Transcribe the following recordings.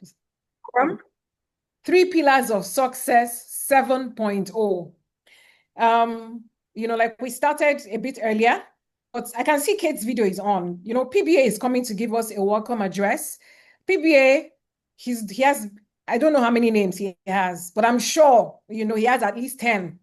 Scrum, 3 Pillars of Success 7.0. Like we started a bit earlier, but I can see Kate's video is on. PBA is coming to give us a welcome address. PBA, he has, I don't know how many names he has, but I'm sure, he has at least 10.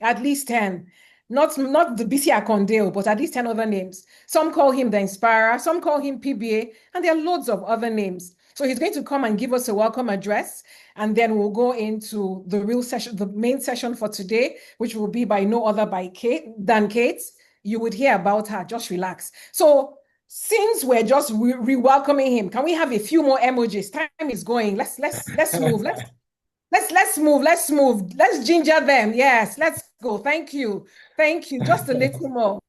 At least 10. Not the BC Akondeo, but at least 10 other names. Some call him the Inspirer, some call him PBA, and there are loads of other names. So he's going to come and give us a welcome address, and then we'll go into the real session, the main session for today, which will be by no other than Kate. You would hear about her. Just relax. So since we're just re-welcoming him, can we have a few more emojis? Time is going. Let's move. Let's move. Let's ginger them. Yes, let's go. Thank you. Just a little more.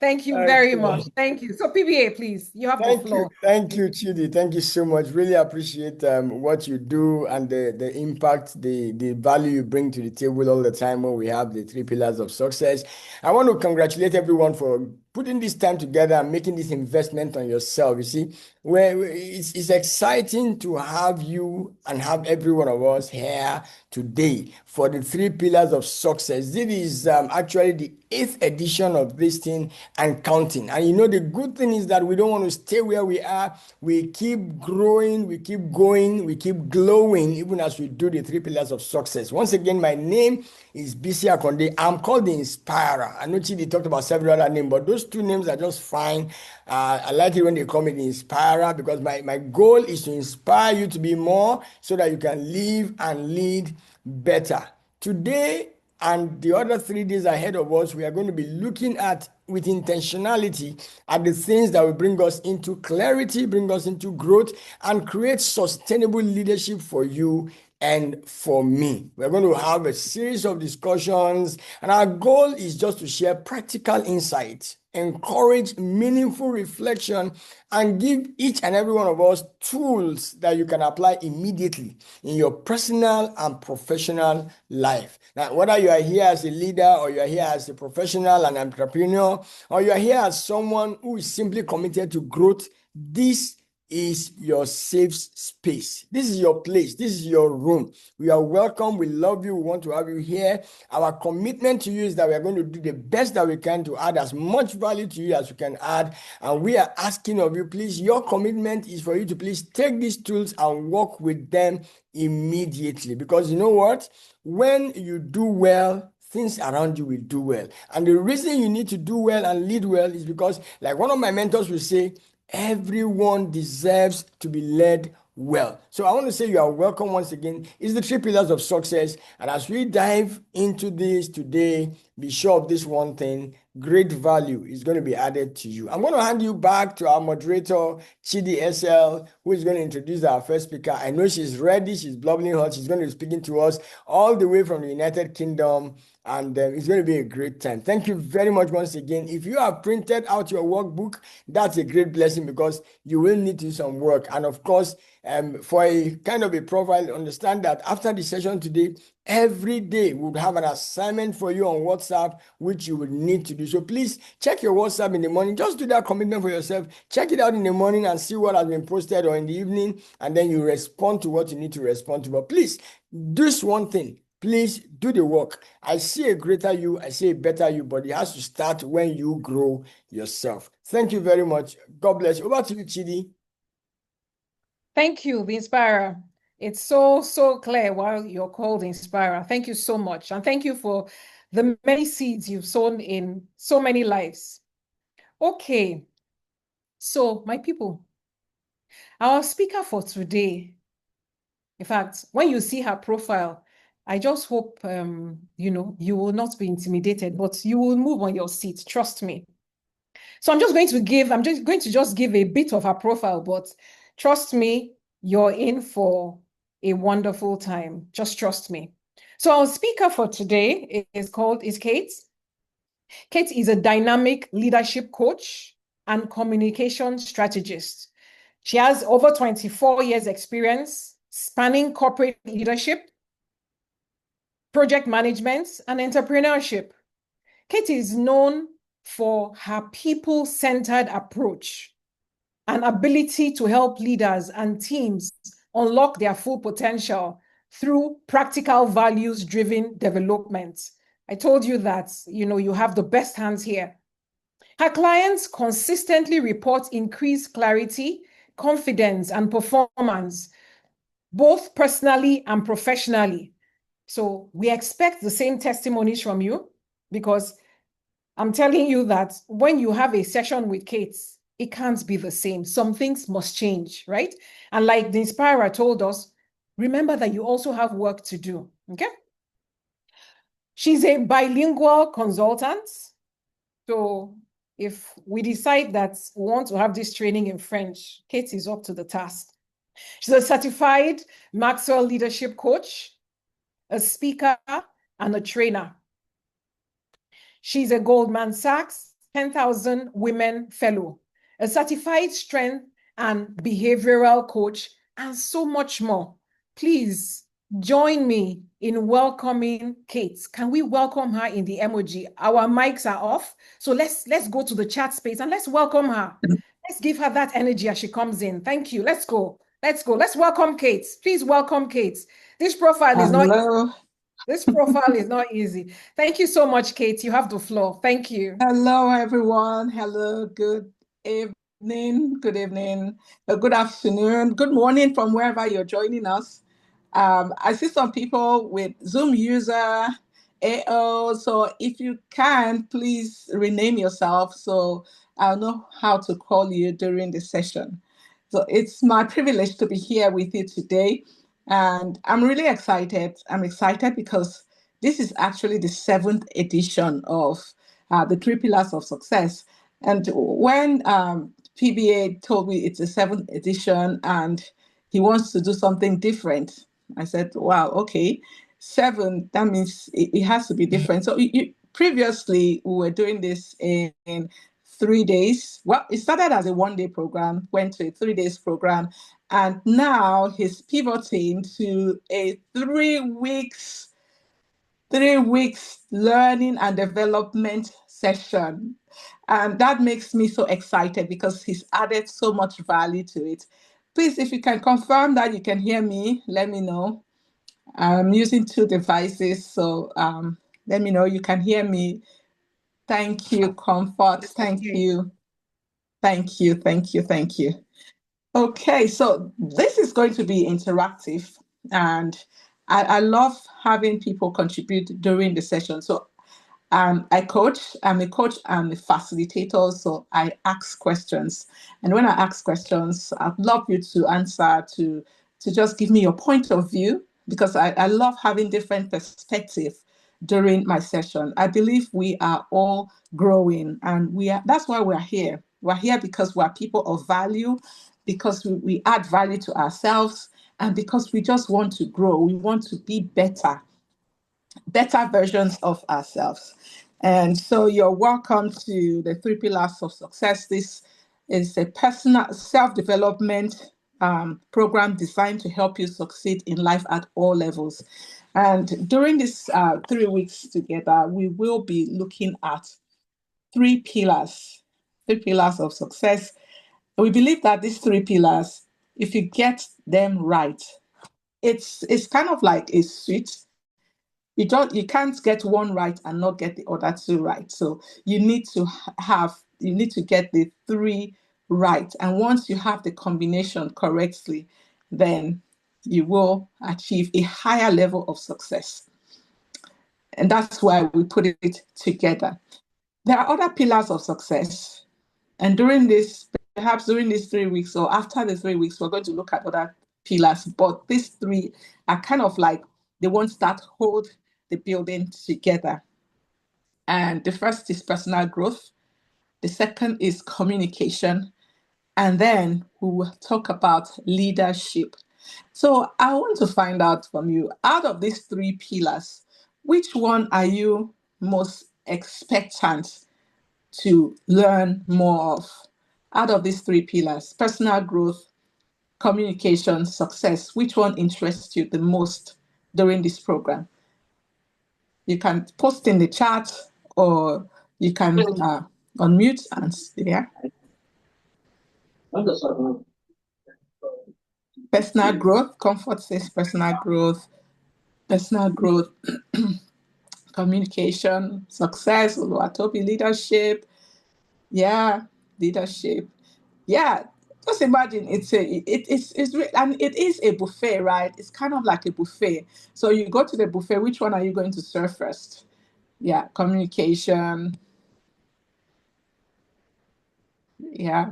Thank you very much. Thank you. So PBA, please, you have the floor. Thank you, Chidi. Thank you so much. Really appreciate what you do and the impact, the value you bring to the table all the time when we have the 3 pillars of success. I want to congratulate everyone for putting this time together and making this investment on yourself. You see, where it's exciting to have you and have every one of us here today for the 3 pillars of success. This is actually the 8th edition of this thing and counting. And the good thing is that we don't want to stay where we are. We keep growing, we keep going, we keep glowing, even as we do the 3 pillars of success. Once again, my name is BC Akonde. I'm called the Inspirer. I know Chidi talked about several other names, but those 2 names are just fine. I like it when they call me the Inspirer, because my goal is to inspire you to be more so that you can live and lead better. Today and the other 3 days ahead of us, we are going to be looking at, with intentionality, at the things that will bring us into clarity, bring us into growth, and create sustainable leadership for you and for me. We're going to have a series of discussions, and our goal is just to share practical insights, encourage meaningful reflection, and give each and every one of us tools that you can apply immediately in your personal and professional life. Now, whether you are here as a leader, or you are here as a professional and entrepreneur, or you are here as someone who is simply committed to growth, this is your safe space. This is your place. This is your room. We are welcome. We love you. We want to have you here. Our commitment to you is that we are going to do the best that we can to add as much value to you as we can add. And we are asking of you, please, your commitment is for you to please take these tools and work with them immediately. Because you know what? When you do well, things around you will do well. And the reason you need to do well and lead well is because, like one of my mentors will say, everyone deserves to be led well. So I want to say you are welcome once again. It's the 3 pillars of success. And as we dive into this today, be sure of this one thing: great value is going to be added to you. I'm going to hand you back to our moderator, Chidi SL, who is going to introduce our first speaker. I know she's ready. She's bubbling hot. She's going to be speaking to us all the way from the United Kingdom. And it's going to be a great time. Thank you very much once again. If you have printed out your workbook, that's a great blessing, because you will need to do some work. And of course, for a kind of a profile, understand that after the session today, every day we'll have an assignment for you on WhatsApp, which you will need to do. So please check your WhatsApp in the morning. Just do that commitment for yourself. Check it out in the morning and see what has been posted, or in the evening, and then you respond to what you need to respond to. But please, this one thing, please do the work. I see a greater you, I see a better you, but it has to start when you grow yourself. Thank you very much. God bless you. Over to you, Chidi. Thank you, the Inspirer. It's so clear why you're called the Inspirer. Thank you so much. And thank you for the many seeds you've sown in so many lives. Okay, so my people, our speaker for today, in fact, when you see her profile, I just hope, you will not be intimidated, but you will move on your seat. Trust me. So I'm just going to give a bit of her profile, but trust me, you're in for a wonderful time. Just trust me. So our speaker for today is Kate. Kate is a dynamic leadership coach and communication strategist. She has over 24 years experience spanning corporate leadership, project management, and entrepreneurship. Kate is known for her people-centered approach and ability to help leaders and teams unlock their full potential through practical values-driven development. I told you that, you have the best hands here. Her clients consistently report increased clarity, confidence, and performance, both personally and professionally. So we expect the same testimonies from you, because I'm telling you that when you have a session with Kate, it can't be the same. Some things must change, right? And like the Inspirer told us, remember that you also have work to do, okay? She's a bilingual consultant. So if we decide that we want to have this training in French, Kate is up to the task. She's a certified Maxwell leadership coach, a speaker, and a trainer. She's a Goldman Sachs 10,000 Women Fellow, a certified strength and behavioral coach, and so much more. Please join me in welcoming Kate. Can we welcome her in the emoji? Our mics are off, so let's go to the chat space and let's welcome her. Let's give her that energy as she comes in. Thank you. Let's go. Let's go. Let's welcome Kate. Please welcome Kate. This profile is not. This profile is not easy. Thank you so much, Kate. You have the floor. Thank you. Hello, everyone. Hello, good evening, good afternoon, good morning from wherever you're joining us. I see some people with Zoom user, AO. So if you can, please rename yourself so I'll know how to call you during the session. So it's my privilege to be here with you today. And I'm really excited. I'm excited because this is actually the 7th edition of the 3 Pillars of Success. And when PBA told me it's the 7th edition and he wants to do something different, I said, wow, okay, 7, that means it has to be different. So previously, we were doing this in 3 days. Well, it started as a 1-day program, went to a 3 days program, and now he's pivoting to a 3 weeks learning and development session. And that makes me so excited because he's added so much value to it. Please, if you can confirm that you can hear me, let me know. I'm using 2 devices, so let me know you can hear me. Thank you, Comfort. Thank you. Thank you, thank you, thank you. Okay, so this is going to be interactive, and I love having people contribute during the session. So I'm a coach, I'm a facilitator, so I ask questions. And when I ask questions, I'd love you to answer, to just give me your point of view, because I love having different perspectives during my session. I believe we are all growing, and that's why we're here. We're here because we're people of value, because we add value to ourselves, and because we just want to grow. We want to be better versions of ourselves. And so you're welcome to the 3 Pillars of Success. This is a personal self-development program designed to help you succeed in life at all levels. And during this 3 weeks together, we will be looking at 3 pillars of success. We believe that these 3 pillars, if you get them right, it's kind of like a switch. You can't get one right and not get the other 2 right. So you need to get the 3 right. And once you have the combination correctly, then you will achieve a higher level of success. And that's why we put it together. There are other pillars of success. And perhaps during these 3 weeks or after the 3 weeks, we're going to look at other pillars. But these 3 are kind of like the ones that hold the building together. And the first is personal growth. The second is communication. And then we will talk about leadership. So I want to find out from you, out of these 3 pillars, which one are you most expectant to learn more of? Out of these 3 pillars, personal growth, communication, success, which one interests you the most during this program? You can post in the chat, or you can unmute and yeah. Personal growth. Comfort says personal growth. Personal growth. Communication. Success. Oluwatobi, leadership. Yeah, leadership. Yeah, just imagine and it is a buffet, right? It's kind of like a buffet. So you go to the buffet, which one are you going to serve first? Yeah, communication. Yeah.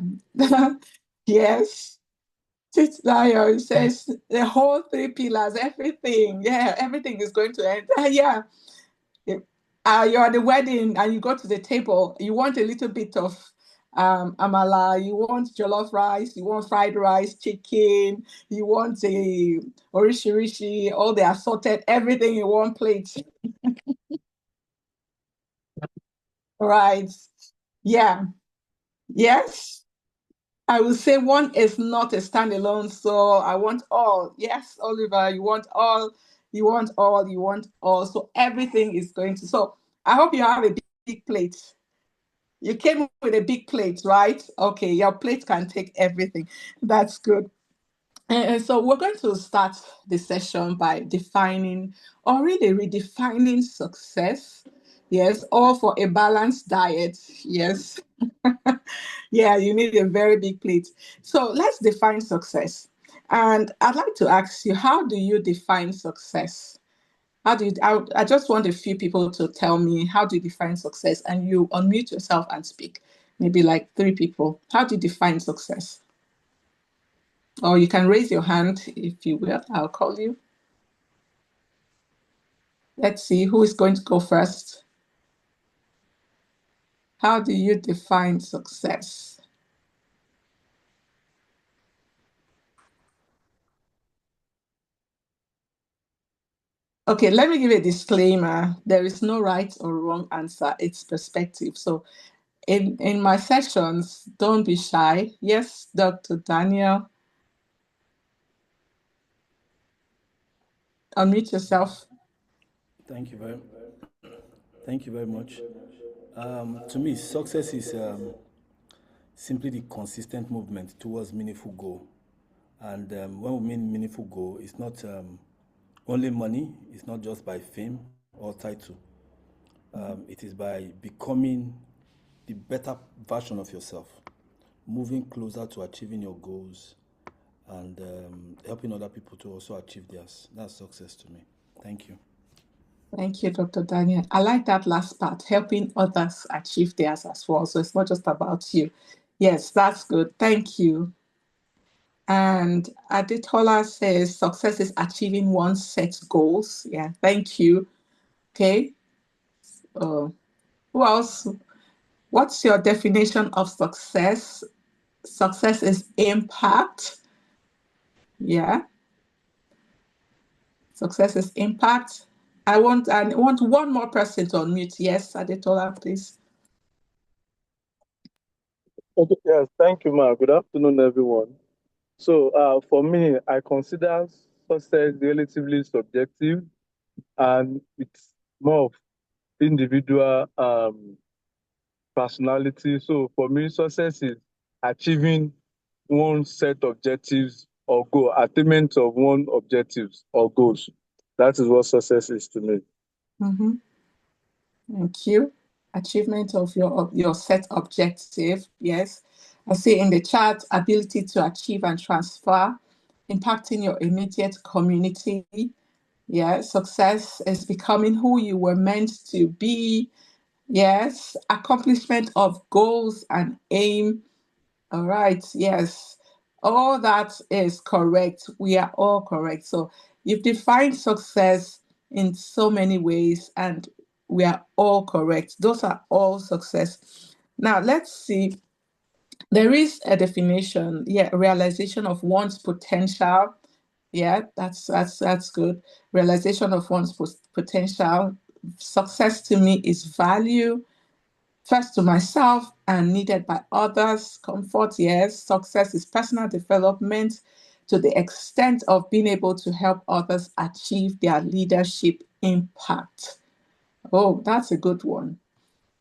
Yes. Titilayo says the whole three pillars, everything. Yeah, everything is going to end. Yeah. You're at the wedding and you go to the table, you want a little bit of amala, you want jollof rice, you want fried rice, chicken, you want a orishirishi, all the assorted, everything in one plate. Right. Yeah. Yes. I will say one is not a standalone, so I want all. Yes, Oliver, you want all, you want all, you want all. So everything is going to. So I hope you have a big plate. You came with a big plate, right? Okay, your plate can take everything. That's good. And so we're going to start the session by defining or really redefining success. Yes, all for a balanced diet. Yes. Yeah, you need a very big plate. So let's define success. And I'd like to ask you, how do you define success? How do you, I just want a few people to tell me, how do you define success? And you unmute yourself and speak. Maybe like three people. How do you define success? Or you can raise your hand if you will. I'll call you. Let's see who is going to go first. How do you define success? Okay, let me give a disclaimer. There is no right or wrong answer. It's perspective. So in my sessions, don't be shy. Yes, Dr. Daniel, unmute yourself. Thank you very much. To me, success is simply the consistent movement towards meaningful goal. And when we mean meaningful goal, it's not only money. It's not just by fame or title. It is by becoming the better version of yourself, moving closer to achieving your goals, and helping other people to also achieve theirs. That's success to me. Thank you. Thank you, Dr. Daniel. I like that last part, helping others achieve theirs as well. So it's not just about you. Yes, that's good. Thank you. And Aditola says success is achieving one's set goals. Yeah, thank you. Okay. Who else? What's your definition of success? Success is impact. Yeah. Success is impact. I want one more person to unmute. Yes, Aditola, please. Okay, yes, thank you, Ma. Good afternoon, everyone. So, for me, I consider success relatively subjective, and it's more of individual personality. So, for me, success is achieving one set objectives or goal, attainment of one objectives or goals. That is what success is to me. Mm-hmm. Thank you. Achievement of your set objective. Yes. I see in the chat, ability to achieve and transfer, impacting your immediate community. Yeah. Success is becoming who you were meant to be. Yes. Accomplishment of goals and aim. All right. Yes. All that is correct. We are all correct. So you've defined success in so many ways, and we are all correct. Those are all success. Now let's see. There is a definition. Yeah, realization of one's potential. Yeah, that's good. Realization of one's potential. Success to me is value first to myself and needed by others. Comfort, yes. Success is personal development to the extent of being able to help others achieve their leadership impact. Oh, that's a good one.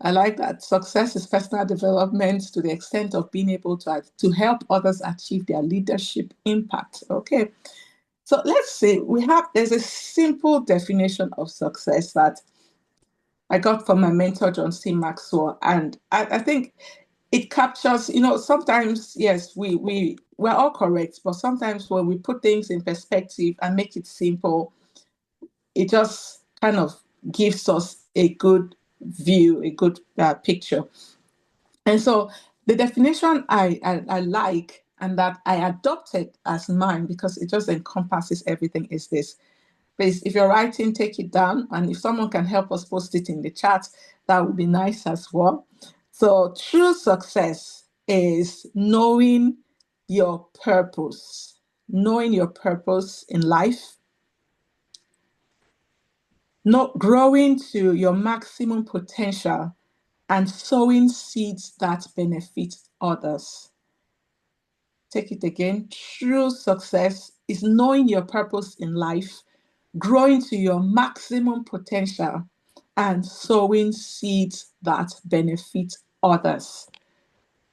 I like that. Success is personal development to the extent of being able to help others achieve their leadership impact. Okay. So let's see, there's a simple definition of success that I got from my mentor, John C. Maxwell. And I think it captures, sometimes, yes, we're all correct, but sometimes when we put things in perspective and make it simple, it just kind of gives us a good view, a good picture. And so the definition I like and that I adopted as mine because it just encompasses everything is this. Please, if you're writing, take it down. And if someone can help us post it in the chat, that would be nice as well. So true success is knowing your purpose in life, not growing to your maximum potential and sowing seeds that benefit others. Take it again. True success is knowing your purpose in life, growing to your maximum potential, and sowing seeds that benefit others.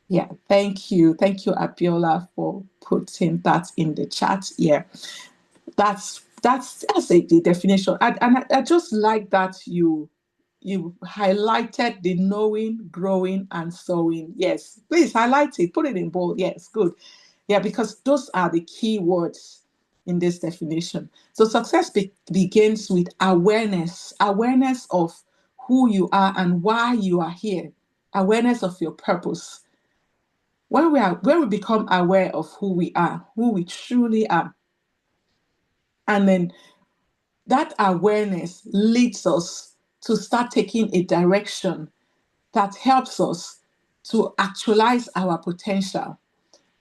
Yeah, thank you. Thank you, Abiola, for putting that in the chat here. That's the definition. And I just like that you highlighted the knowing, growing, and sowing. Yes, please highlight it, put it in bold. Yes, good. Yeah, because those are the key words in this definition. So success begins with awareness of who you are and why you are here, awareness of your purpose. When we become aware of who we are, who we truly are, and then that awareness leads us to start taking a direction that helps us to actualize our potential,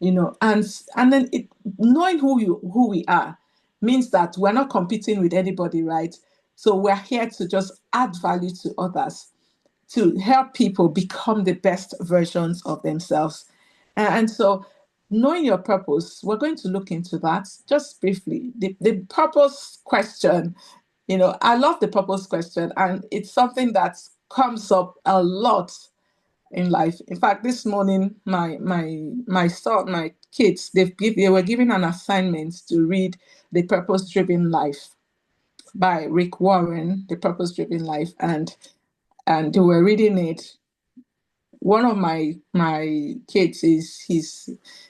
and then knowing who we are means that we're not competing with anybody, right? So we're here to just add value to others, to help people become the best versions of themselves. And so knowing your purpose, we're going to look into that just briefly. The purpose question, I love the purpose question, and it's something that comes up a lot in life. In fact, this morning, my son, my kids, they were given an assignment to read The Purpose Driven Life by Rick Warren, The Purpose Driven Life, and they were reading it. One of my kids he's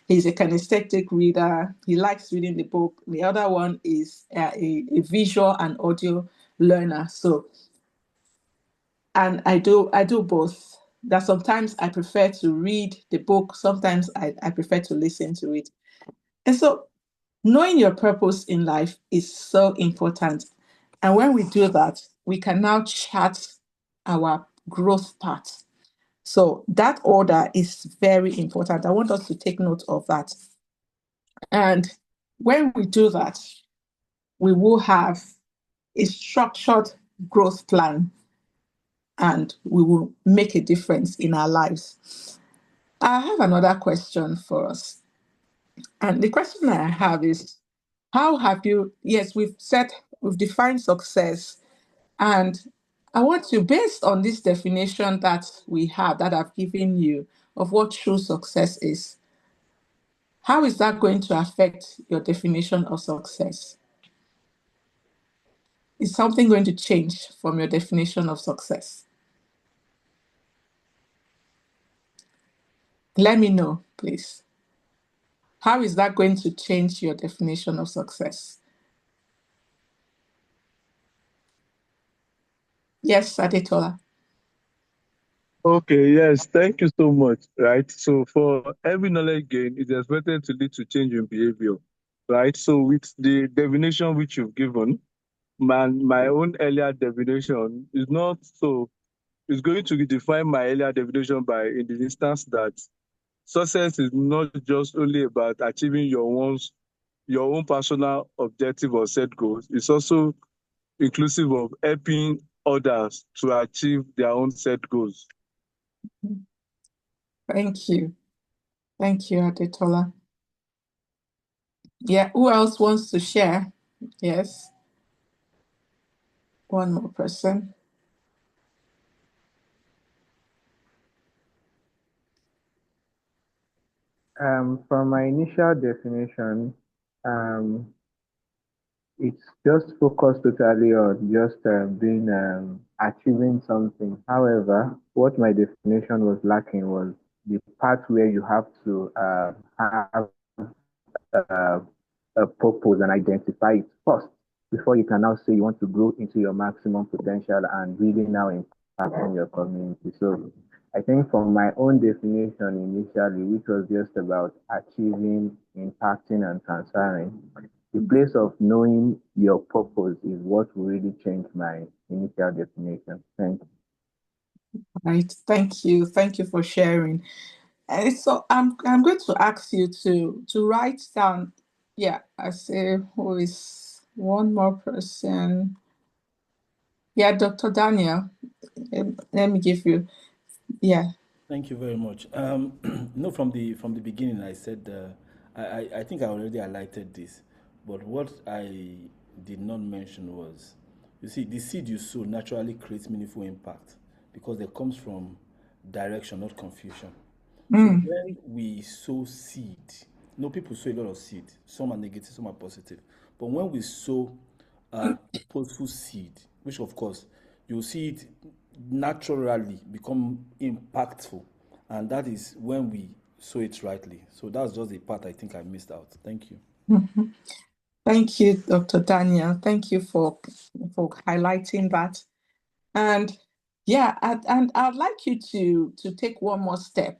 a kinesthetic reader. He likes reading the book. The other one is a visual and audio learner. So, and I do both. That sometimes I prefer to read the book. Sometimes I prefer to listen to it. And so knowing your purpose in life is so important. And when we do that, we can now chart our growth path. So that order is very important. I want us to take note of that. And when we do that, we will have a structured growth plan and we will make a difference in our lives. I have another question for us. And the question I have is, how have you, yes, we've defined success, and I want to, based on this definition that we have, that I've given you of what true success is, how is that going to affect your definition of success? Is something going to change from your definition of success? Let me know, please. How is that going to change your definition of success? Yes, Adetola. Okay, yes, thank you so much. Right. So for every knowledge gain, it is expected to lead to change in behavior. Right. So with the definition which you've given, my own earlier definition is not so, it's going to define my earlier definition by in the instance that success is not just only about achieving your own personal objective or set goals. It's also inclusive of helping others to achieve their own set goals. Thank you. Thank you, Adetola. Yeah, who else wants to share? Yes. One more person. From my initial definition, it's just focused totally on just being achieving something. However, what my definition was lacking was the part where you have to have uh, a purpose and identify it first before you can now say you want to grow into your maximum potential and really now impact on your community. So I think from my own definition initially, which was just about achieving, impacting, and transferring, the place of knowing your purpose is what really changed my initial definition. Thank you. Right. Thank you. Thank you for sharing. And so I'm going to ask you to write down. Yeah, I say who is one more person. Yeah, Dr. Daniel. Let me give you. Yeah. Thank you very much. From the beginning, I said I think I already highlighted this, but what I did not mention was, you see, the seed you sow naturally creates meaningful impact because it comes from direction, not confusion. So when we sow seed, people sow a lot of seed. Some are negative, some are positive. But when we sow purposeful seed, which of course you'll see it naturally become impactful, and that is when we sow it rightly. So that's just the part I think I missed out. Thank you. Thank you, Dr. Daniel. Thank you for highlighting that. And yeah, and I'd like you to take one more step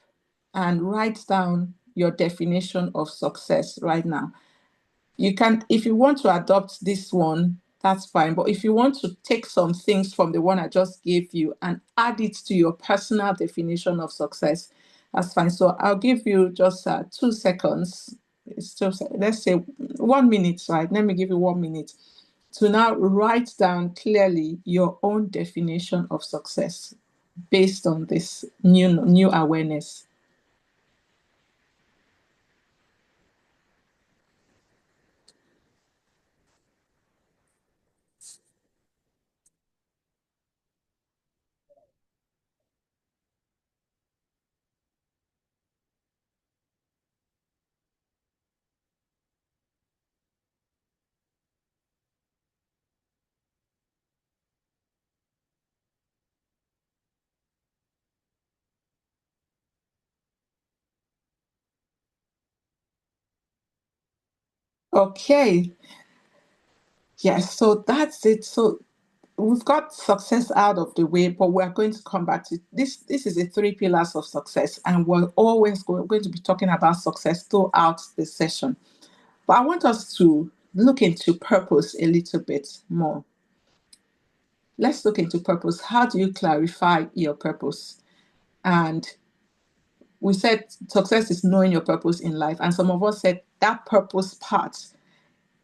and write down your definition of success right now. You can, if you want to adopt this one, that's fine. But if you want to take some things from the one I just gave you and add it to your personal definition of success, that's fine. So I'll give you just 2 seconds. Let's say 1 minute, right? Let me give you 1 minute to now write down clearly your own definition of success based on this new awareness. Okay. Yes, so that's it. So we've got success out of the way, but we're going to come back to this. This is the 3 pillars of success, and we're always going to be talking about success throughout the session. But I want us to look into purpose a little bit more. Let's look into purpose. How do you clarify your purpose? And we said success is knowing your purpose in life, and some of us said that purpose part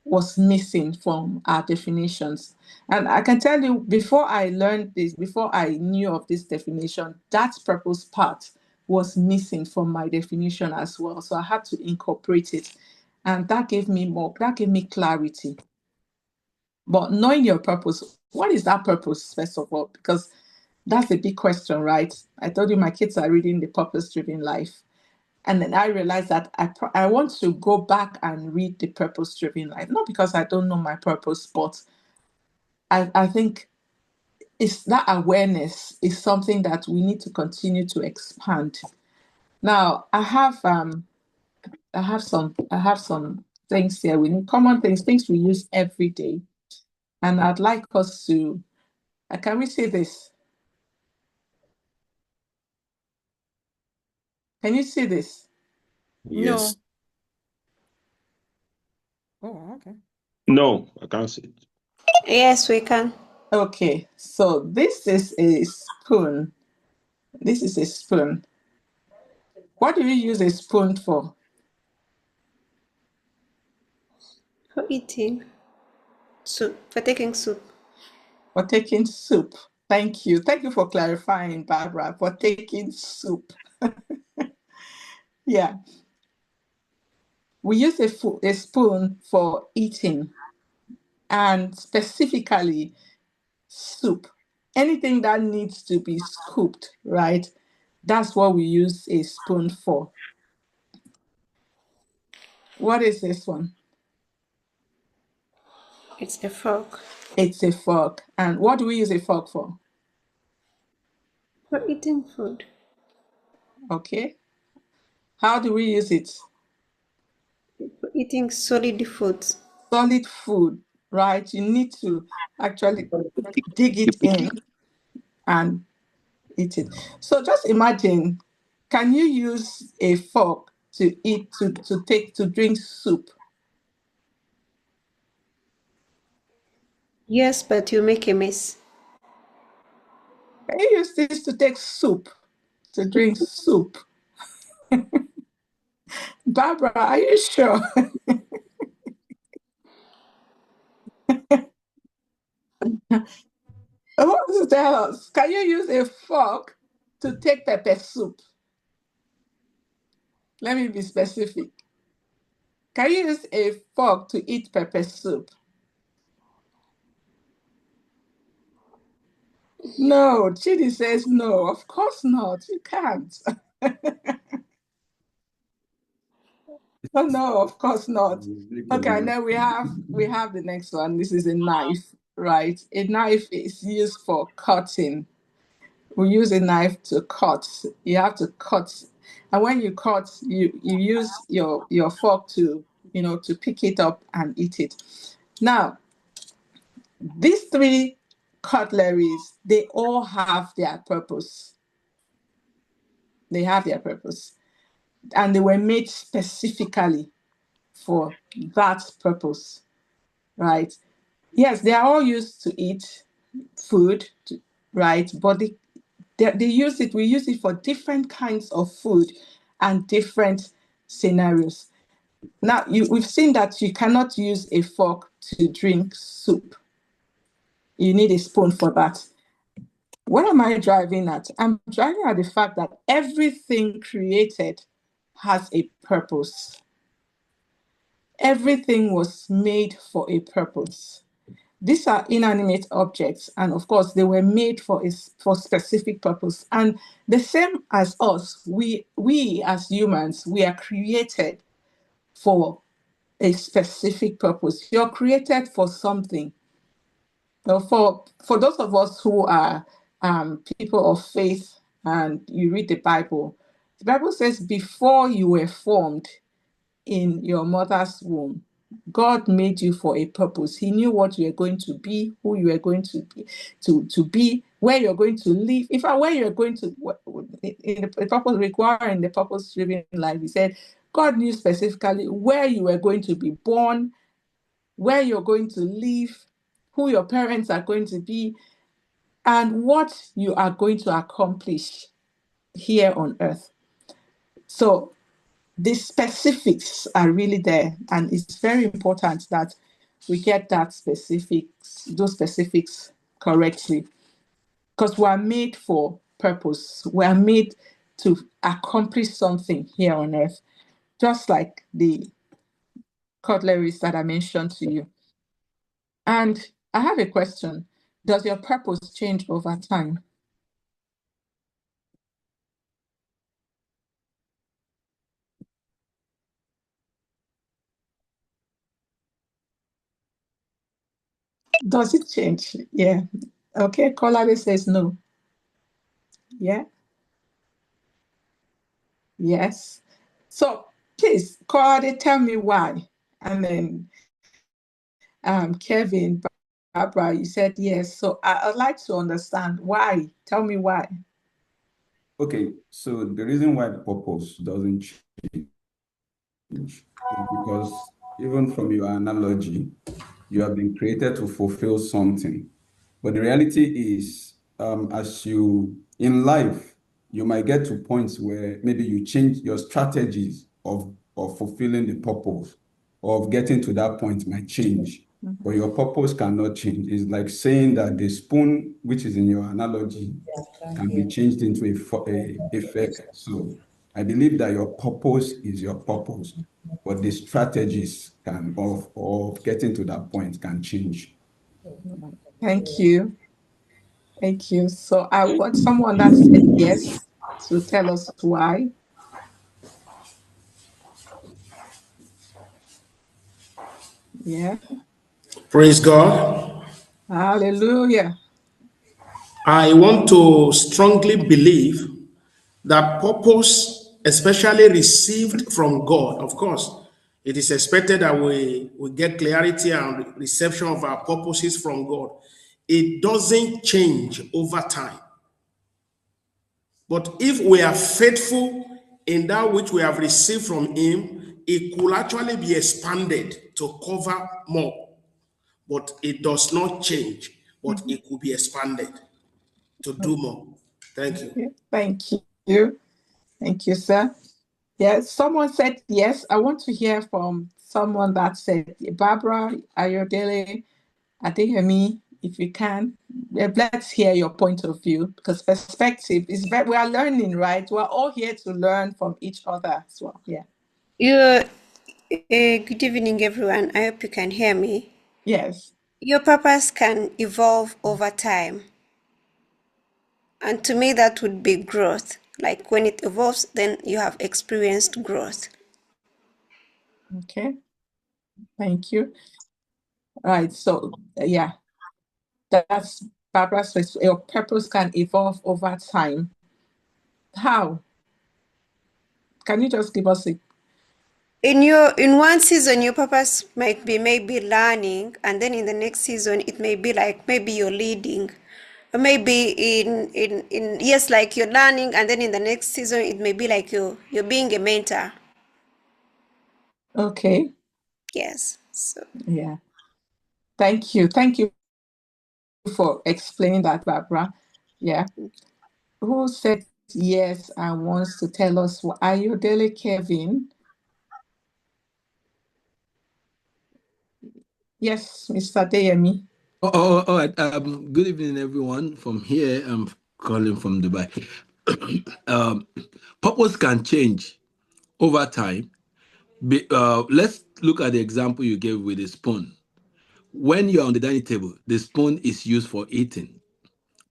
was missing from our definitions. And I can tell you, before I learned this, before I knew of this definition, that purpose part was missing from my definition as well. So I had to incorporate it. And that gave me clarity. But knowing your purpose, what is that purpose, first of all? Because that's a big question, right? I told you my kids are reading The Purpose-Driven Life. And then I realized that I want to go back and read The Purpose-Driven Life, not because I don't know my purpose, but I think it's that awareness is something that we need to continue to expand. Now, I have some things here. We need common things we use every day, and I'd like us to. Can we see this? Can you see this? Yes. No. Oh, okay. No, I can't see it. Yes, we can. Okay, so this is a spoon. This is a spoon. What do you use a spoon for? For eating. Soup. For taking soup. For taking soup. Thank you. Thank you for clarifying, Barbara, for taking soup. Yeah. We use a spoon for eating, and specifically soup. Anything that needs to be scooped, right? That's what we use a spoon for. What is this one? It's a fork. It's a fork. And what do we use a fork for? For eating food. Okay. How do we use it? For eating solid foods. Solid food, right? You need to actually dig it in and eat it. So just imagine, can you use a fork to eat, to drink soup? Yes, but you make a mess. Can you use this to take soup, to drink soup? Barbara, are you sure? Who wants to tell us? Can you use a fork to take pepper soup? Let me be specific. Can you use a fork to eat pepper soup? No, Chidi says no, of course not. You can't. Oh, no, of course not. Okay, and then we have the next one. This is a knife, right? A knife is used for cutting. We use a knife to cut. You have to cut, and when you cut, you use your fork to to pick it up and eat it. Now, these three cutleries, they all have their purpose. They have their purpose, and they were made specifically for that purpose, right? Yes, they are all used to eat food, right? But they use it, we use it for different kinds of food and different scenarios. Now, we've seen that you cannot use a fork to drink soup. You need a spoon for that. What am I driving at? I'm driving at the fact that everything created has a purpose. Everything was made for a purpose. These are inanimate objects, and of course, they were made for specific purpose. And the same as us, we as humans, we are created for a specific purpose. You're created for something. For those of us who are people of faith and you read the Bible says before you were formed in your mother's womb, God made you for a purpose. He knew what you were going to be, who you were going to be, where you're going to live. In fact, where you're going to, in the purpose requiring the purpose-driven life, he said, God knew specifically where you were going to be born, where you're going to live, who your parents are going to be, and what you are going to accomplish here on earth. So the specifics are really there, and it's very important that we get those specifics correctly, because we are made for purpose. We are made to accomplish something here on earth, just like the cutleries that I mentioned to you. And I have a question. Does your purpose change over time? Does it change? Yeah. Okay, Kolade says no. Yeah. Yes. So please, Kolade, tell me why. And then Kevin, Barbara, you said yes. So I'd like to understand why. Tell me why. Okay, so the reason why the purpose doesn't change is because even from your analogy, you have been created to fulfill something. But the reality is, in life, you might get to points where maybe you change your strategies of fulfilling the purpose, or of getting to that point might change, but your purpose cannot change. It's like saying that the spoon, which is in your analogy, can be changed into a fork. So I believe that your purpose is your purpose, but the strategies of getting to that point can change. Thank you. Thank you. So I want someone that said yes to tell us why. Yeah. Praise God. Hallelujah. I want to strongly believe that purpose, especially received from God, of course, it is expected that we get clarity and reception of our purposes from God. It doesn't change over time. But if we are faithful in that which we have received from Him, it could actually be expanded to cover more. But it does not change, but Mhm. it could be expanded to do more. Thank you. Okay. Thank you. Thank you, sir. Yes, someone said yes. I want to hear from someone that said, Barbara Ayodele Adeyemi, if you can, let's hear your point of view because perspective is very, we are learning, right? We're all here to learn from each other as well. Yeah. Good evening, everyone. I hope you can hear me. Yes. Your purpose can evolve over time. And to me, that would be growth. Like when it evolves, then you have experienced growth. Okay. Thank you. All right. So, yeah, that's Barbara says your purpose can evolve over time. How? Can you just give us a In one season, your purpose might be maybe learning, and then in the next season, it may be like maybe you're leading. Or maybe in yes, like you're learning, and then in the next season, it may be like you're being a mentor. okay. Yes. So Yeah. Thank you. Thank you for explaining that, Barbara. Yeah. Who said yes and wants to tell us what Ayodele Kevin? Yes, Mr. Deyemi. All right. Good evening, everyone. From here, I'm calling from Dubai. Purpose can change over time. Let's look at the example you gave with the spoon. When you're on the dining table, the spoon is used for eating.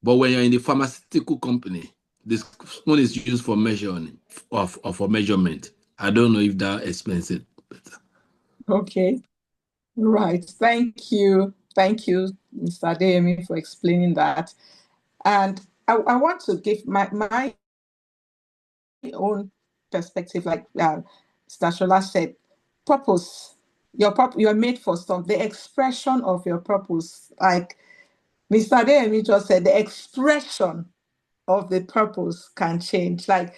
But when you're in the pharmaceutical company, the spoon is used for measuring or for measurement. I don't know if that explains it better. Okay. Right. Thank you. Thank you, Mr. Deyemi, for explaining that. And I want to give my own perspective, like Stashola said, purpose. You are made for something. The expression of your purpose, like Mr. Deyemi just said, the expression of the purpose can change. Like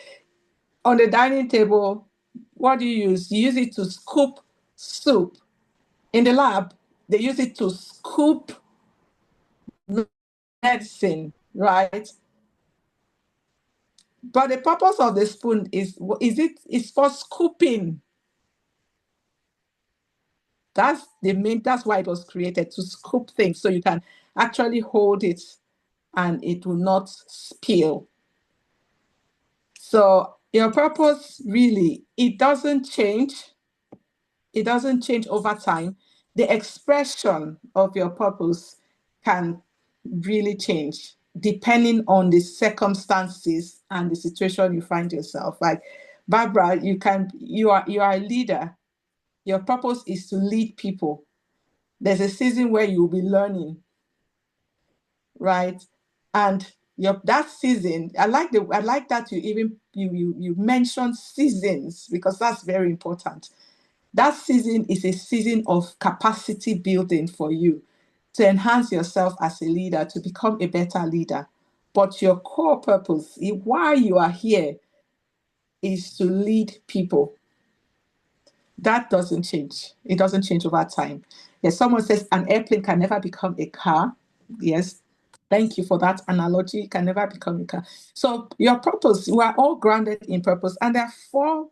on the dining table, what do you use? You use it to scoop soup. In the lab, they use it to scoop medicine, right? But the purpose of the spoon is for scooping. That's why it was created, to scoop things so you can actually hold it and it will not spill. So your purpose really, it doesn't change. It doesn't change over time. The expression of your purpose can really change depending on the circumstances and the situation you find yourself. Like Barbara, you are a leader. Your purpose is to lead people. There's a season where you'll be learning, right? And that season, I like that you mentioned seasons because that's very important. That season is a season of capacity building for you to enhance yourself as a leader, to become a better leader. But your core purpose, why you are here, is to lead people. That doesn't change. It doesn't change over time. Yes, someone says an airplane can never become a car. Yes, thank you for that analogy. It can never become a car. So your purpose, we are all grounded in purpose. And there are four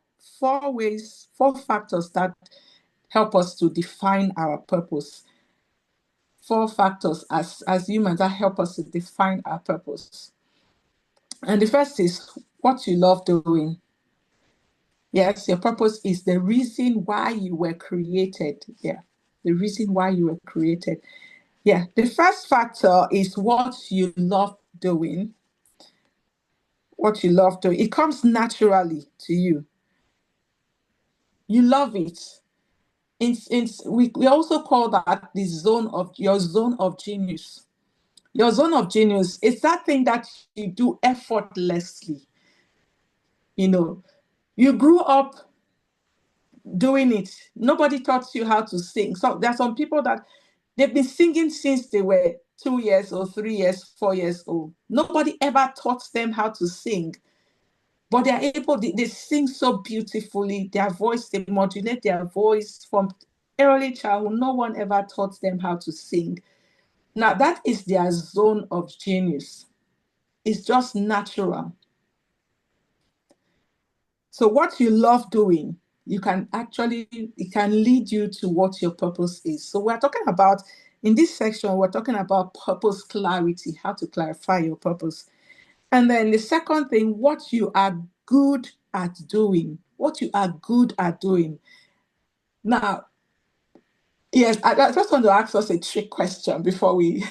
factors that help us to define our purpose. Four factors as humans that help us to define our purpose. And the first is what you love doing. Yes, your purpose is the reason why you were created. Yeah, the reason why you were created. Yeah, the first factor is what you love doing. What you love doing. It comes naturally to you. You love it. we also call that the your zone of genius. Your zone of genius is that thing that you do effortlessly. You grew up doing it. Nobody taught you how to sing. So there are some people that they've been singing since they were 2 years or 3 years, 4 years old. Nobody ever taught them how to sing. But they sing so beautifully. Their voice, they modulate their voice from early childhood. No one ever taught them how to sing. Now, that is their zone of genius. It's just natural. So what you love doing, it can lead you to what your purpose is. So we're talking about, in this section, we're talking about purpose clarity, how to clarify your purpose. And then the second thing, what you are good at doing. What you are good at doing. Now, yes, I just want to ask us a trick question before we...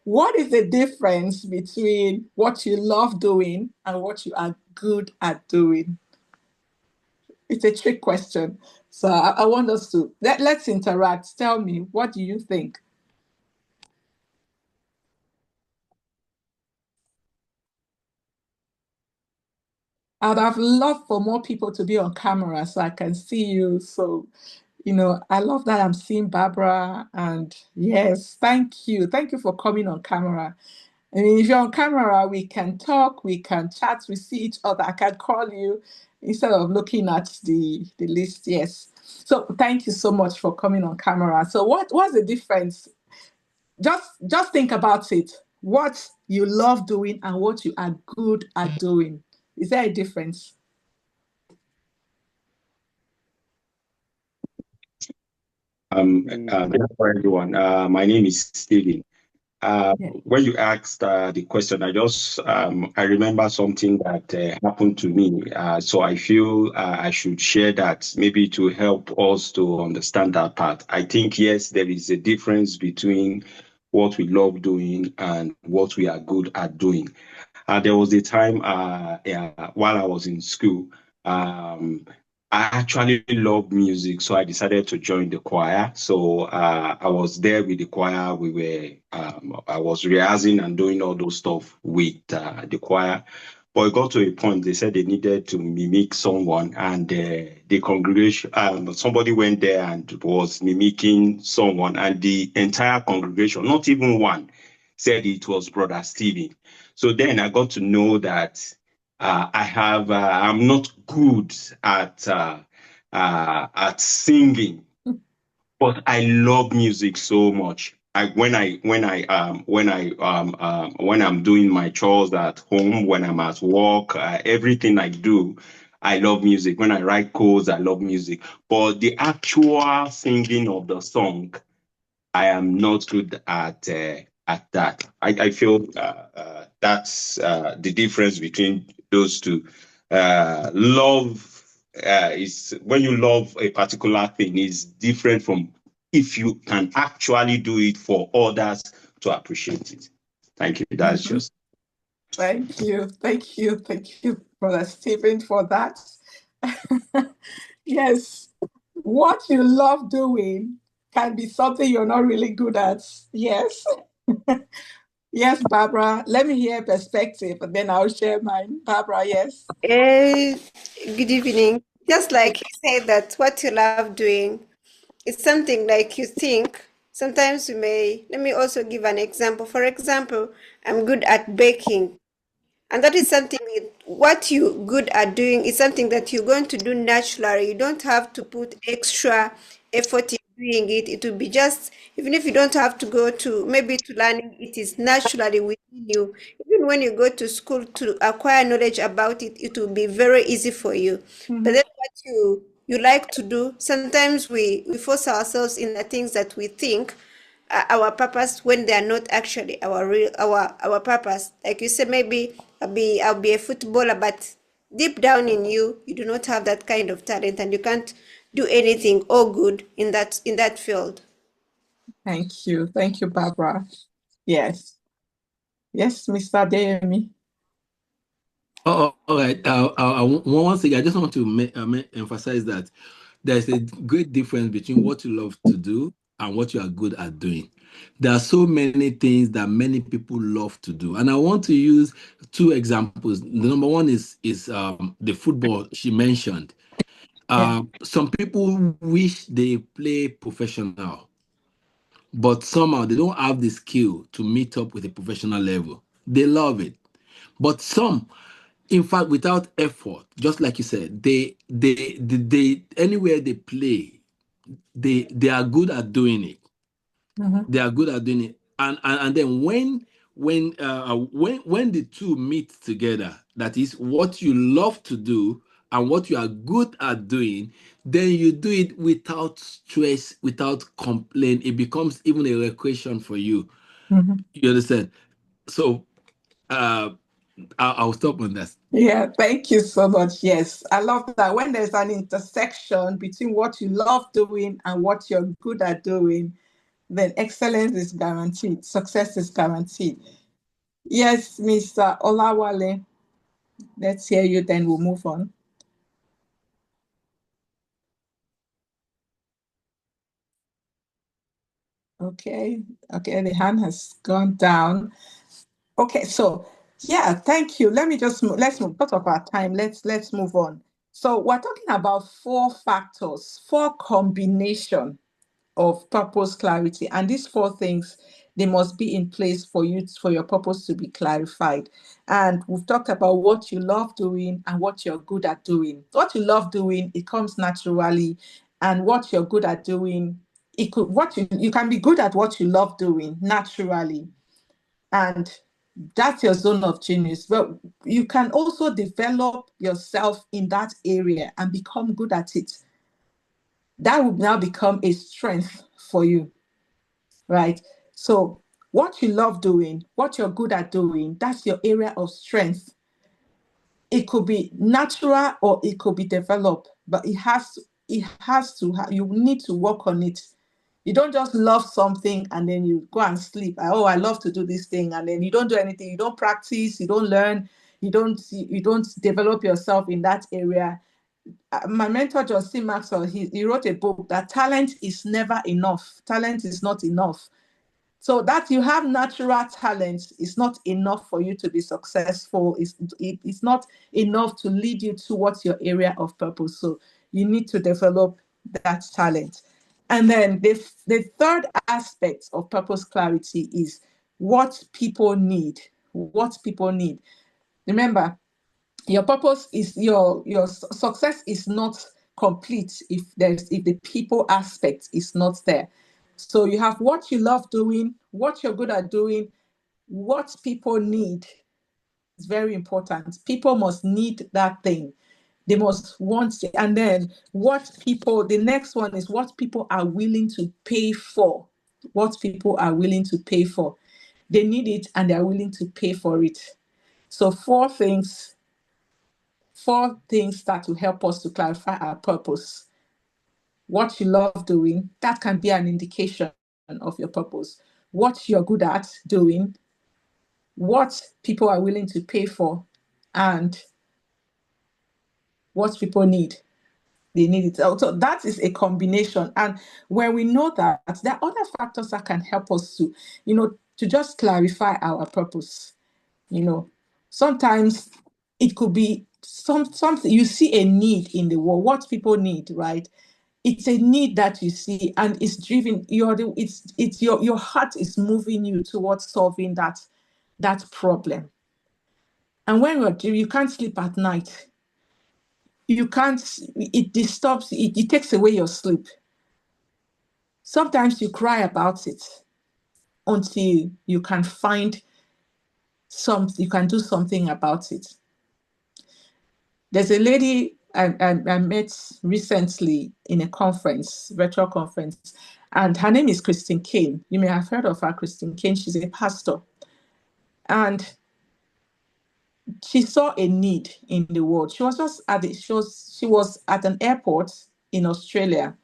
What is the difference between what you love doing and what you are good at doing? It's a trick question. So I want us to, let's interact. Tell me, what do you think? I'd have loved for more people to be on camera so I can see you. So, I love that I'm seeing Barbara. And yes, thank you. Thank you for coming on camera. I mean, if you're on camera, we can talk, we can chat, we see each other. I can call you instead of looking at the list. Yes. So thank you so much for coming on camera. So what's the difference? Just think about it. What you love doing and what you are good at doing. Is there a difference? For everyone. My name is Steven. When you asked the question, I remember something that happened to me. So I feel I should share that maybe to help us to understand that part. I think, yes, there is a difference between what we love doing and what we are good at doing. There was a time while I was in school, I actually love music, so I decided to join the choir. So I was there with the choir. I was rehearsing and doing all those stuff with the choir. But it got to a point, they said they needed to mimic someone, and the congregation, somebody went there and was mimicking someone, and the entire congregation, not even one, said it was Brother Stephen. So then I got to know that I'm not good at singing, but I love music so much. When I'm doing my chores at home, when I'm at work, everything I do, I love music. When I write codes, I love music. But the actual singing of the song, I am not good at that. I feel that's the difference between those two. Love is when you love a particular thing is different from if you can actually do it for others to appreciate it. Thank you. That's just. Thank you, Brother Stephen, for that. Yes, what you love doing can be something you're not really good at. Yes. Yes, Barbara, let me hear perspective, and then I'll share mine. Barbara, yes. Good evening. Just like you said, that what you love doing is something like you think. Sometimes let me also give an example. For example, I'm good at baking. And that is something, what you're good at doing is something that you're going to do naturally. You don't have to put extra effort in doing it. It will be just, even if you don't have to go to, maybe to learning, it is naturally within you. Even when you go to school to acquire knowledge about it, it will be very easy for you. But then what you like to do, sometimes we force ourselves in the things that we think our purpose when they are not actually our purpose. Like you said, maybe I'll be a footballer, but deep down in you, you do not have that kind of talent, and you can't do anything or good in that field. Thank you, Barbara. Yes, Mr. Adeyemi. Oh, all right. Once again, I just want to emphasize that there's a great difference between what you love to do and what you are good at doing. There are so many things that many people love to do, and I want to use two examples. The number one is the football she mentioned. Some people wish they play professional, but somehow they don't have the skill to meet up with a professional level. They love it, but some, in fact, without effort, just like you said, they anywhere they play, they are good at doing it. They are good at doing it, and then when the two meet together, that is what you love to do and what you are good at doing, then you do it without stress, without complaint. It becomes even a recreation for you. You understand? So I'll stop on that. Yeah, thank you so much. Yes, I love that when there's an intersection between what you love doing and what you're good at doing, then excellence is guaranteed, success is guaranteed. Yes, Mr. Olawale, let's hear you, then we'll move on. Okay, the hand has gone down. Okay, so yeah, thank you. Let's move out of our time. Let's move on. So we're talking about 4 factors, 4 combination of purpose clarity, and these 4 things, they must be in place for your purpose to be clarified. And we've talked about what you love doing and what you're good at doing. What you love doing, it comes naturally, and what you're good at doing, you can be good at what you love doing naturally, and that's your zone of genius. But you can also develop yourself in that area and become good at it. That will now become a strength for you, right? So what you love doing, what you're good at doing, that's your area of strength. It could be natural or it could be developed, but you need to work on it. You don't just love something and then you go and sleep. Oh, I love to do this thing, and then you don't do anything. You don't practice. You don't learn. You don't develop yourself in that area. My mentor, John C. Maxwell, he wrote a book that talent is never enough. Talent is not enough. So that you have natural talent is not enough for you to be successful. It's not enough to lead you towards your area of purpose. So you need to develop that talent. And then the third aspect of purpose clarity is what people need. What people need. Remember, your purpose is your success is not complete if the people aspect is not there. So you have what you love doing, what you're good at doing, what people need. It's very important. People must need that thing. They must want it. And then the next one is what people are willing to pay for. What people are willing to pay for. They need it and they're willing to pay for it. So 4 things that will help us to clarify our purpose. What you love doing, that can be an indication of your purpose. What you're good at doing, what people are willing to pay for, and what people need. They need it. So that is a combination. And when we know that, there are other factors that can help us to just clarify our purpose. Sometimes it could be something you see a need in the world, what people need, right? It's a need that you see, and it's driven. Your heart is moving you towards solving that problem. And when you can't sleep at night, it disturbs, it takes away your sleep. Sometimes you cry about it until you can find you can do something about it. There's a lady I met recently in a virtual conference, and her name is Christine Kane. You may have heard of her, Christine Kane. She's a pastor. And she saw a need in the world. She was at an airport in Australia,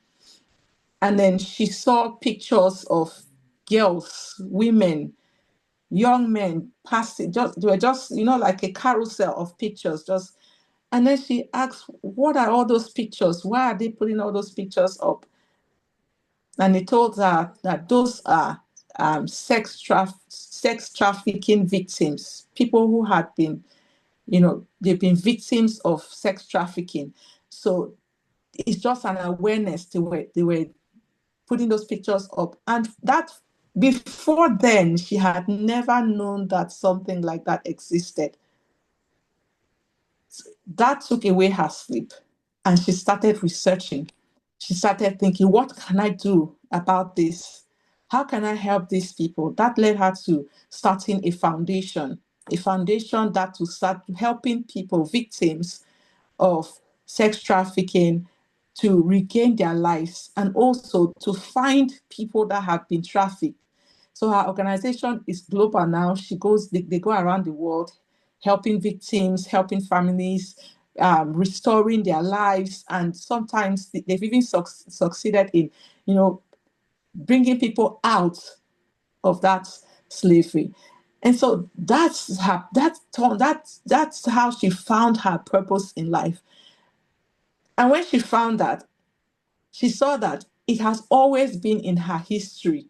and then she saw pictures of girls, women, young men passing. They were just like a carousel of pictures, just And then she asks, what are all those pictures? Why are they putting all those pictures up? And he told her that those are sex trafficking victims, people who had been, they've been victims of sex trafficking. So it's just an awareness. They were putting those pictures up. And that before then, she had never known that something like that existed. That took away her sleep. And she started researching. She started thinking, what can I do about this? How can I help these people? That led her to starting a foundation that will start helping people, victims of sex trafficking, to regain their lives and also to find people that have been trafficked. So her organization is global now. They go around the world helping victims, helping families, restoring their lives, and sometimes they've even succeeded in, bringing people out of that slavery. And so that's how she found her purpose in life. And when she found that, she saw that it has always been in her history.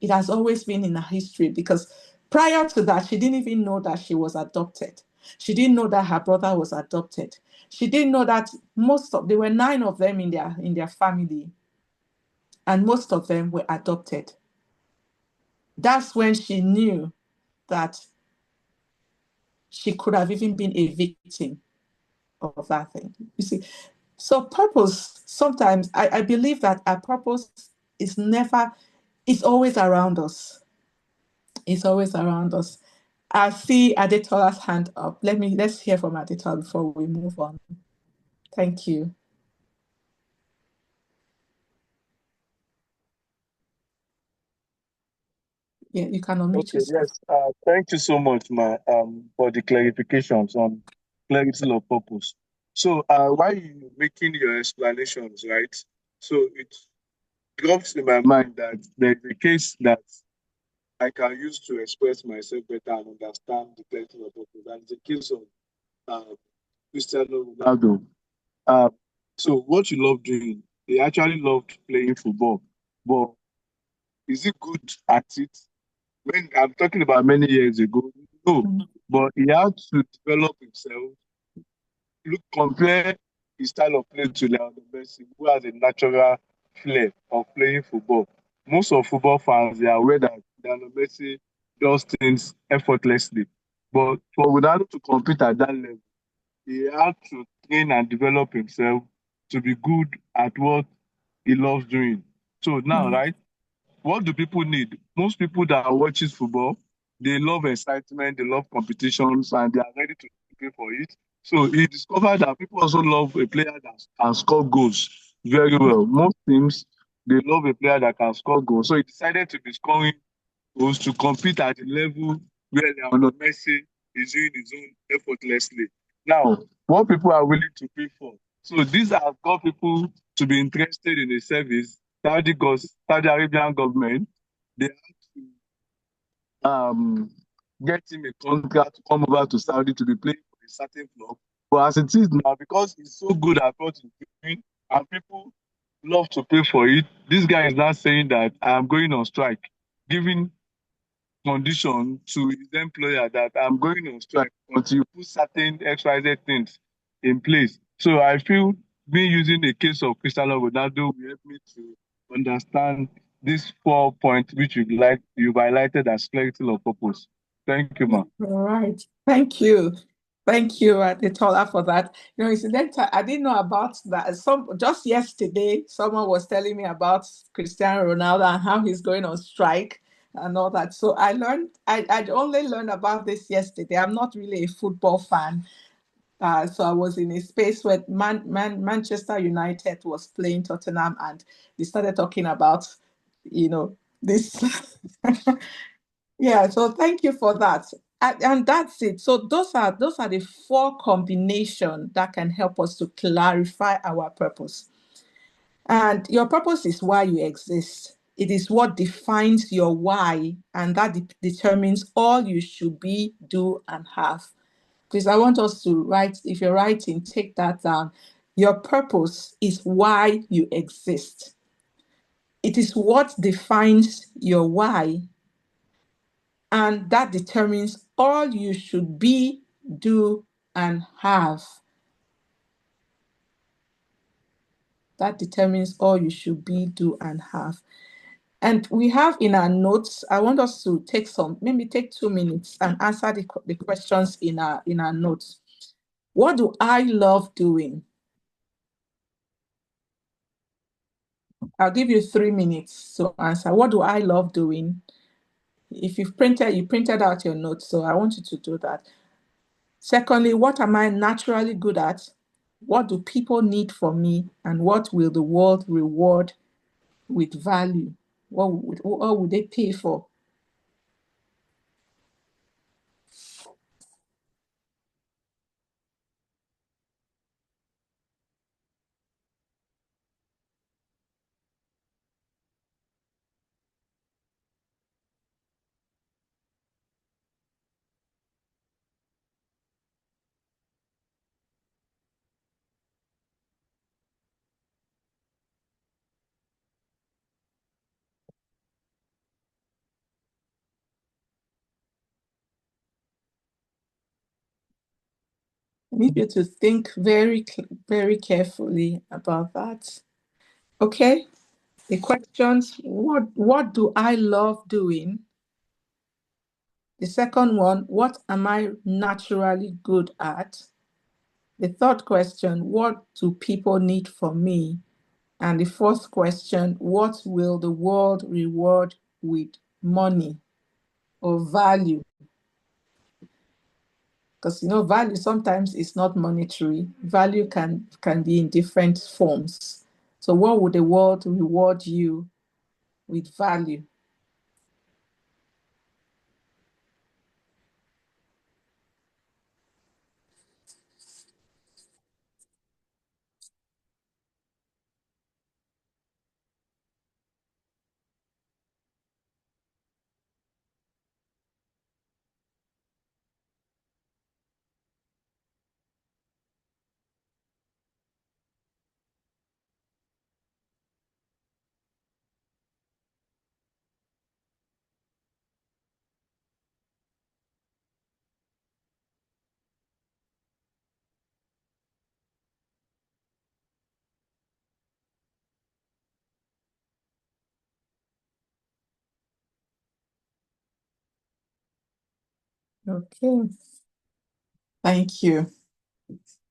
It has always been in her history, because prior to that, she didn't even know that she was adopted. She didn't know that her brother was adopted. She didn't know that there were 9 of them in their family, and most of them were adopted. That's when she knew that she could have even been a victim of that thing. You see, so purpose, sometimes I believe that our purpose is always around us. It's always around us. I see Adetola's hand up. Let's hear from Adetola before we move on. Thank you. Yeah, you can unmute yourself. Yes. Thank you so much, Ma, for the clarifications on clarity of purpose. So, while you making your explanations, right? So it drops in my mind that there's a case that I can use to express myself better and understand the clarity of purpose. And it's a case of Cristiano Ronaldo. So what you love doing, he actually loved playing football, but is he good at it? When I'm talking about many years ago, no, but he had to develop himself. Compare his style of play to Lionel Messi, who has a natural flair of playing football. Most of football fans, they are aware that Lionel Messi does things effortlessly. But for Ronaldo to compete at that level, he had to train and develop himself to be good at what he loves doing. So now, right, what do people need? Most people that are watching football, they love excitement, they love competitions, and they are ready to pay for it. So he discovered that people also love a player that can score goals very well. Most teams, they love a player that can score goals. So he decided to be scoring goals to compete at the level where Lionel Messi is doing his own effortlessly. Now, what people are willing to pay for. So these have got people to be interested in the service. Saudi Arabian government, they have to get him a contract to come over to Saudi to be playing for a certain club. But as it is now, because he's so good at what he's doing and people love to pay for it, this guy is now saying that I am going on strike, giving condition to his employer that I'm going on strike until you put certain XYZ things in place. So I feel me using the case of Cristiano Ronaldo will help me to understand this 4 points which you've highlighted as clarity of purpose. Thank you, Ma. All right. Thank you. Thank you, Adetola, for that. Incidentally, I didn't know about that. Just yesterday, someone was telling me about Cristiano Ronaldo and how he's going on strike and all that. So I'd only learned about this yesterday. I'm not really a football fan. So I was in a space where Manchester United was playing Tottenham, and they started talking about, this. Yeah, so thank you for that. And that's it. So those are the 4 combinations that can help us to clarify our purpose. And your purpose is why you exist. It is what defines your why, and that determines all you should be, do, and have. Please, I want us to write, if you're writing, take that down. Your purpose is why you exist. It is what defines your why, and that determines all you should be, do, and have. That determines all you should be, do, and have. And we have in our notes, I want us to maybe take 2 minutes and answer the questions in our notes. What do I love doing? I'll give you 3 minutes to answer. What do I love doing? If you printed out your notes, so I want you to do that. Secondly, what am I naturally good at? What do people need from me? And what will the world reward with value? What would they pay for? I need you to think very, very carefully about that. Okay, the questions, what do I love doing? The second one, what am I naturally good at? The third question, what do people need from me? And the fourth question, what will the world reward with money or value? Because value sometimes is not monetary. Value can be in different forms. So what would the world reward you with value? Okay, thank you.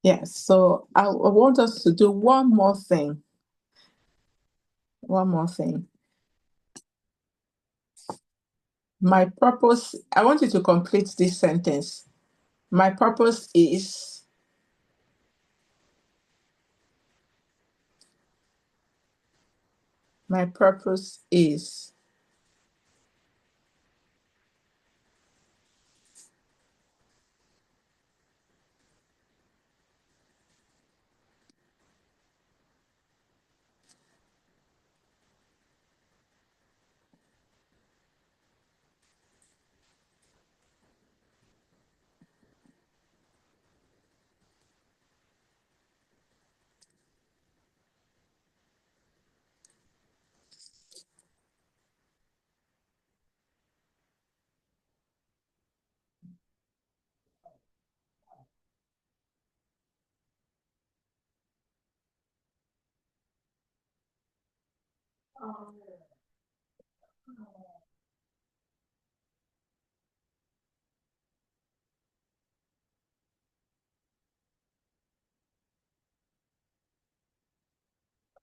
Yes, so I want us to do one more thing. One more thing. My purpose, I want you to complete this sentence. My purpose is. My purpose is.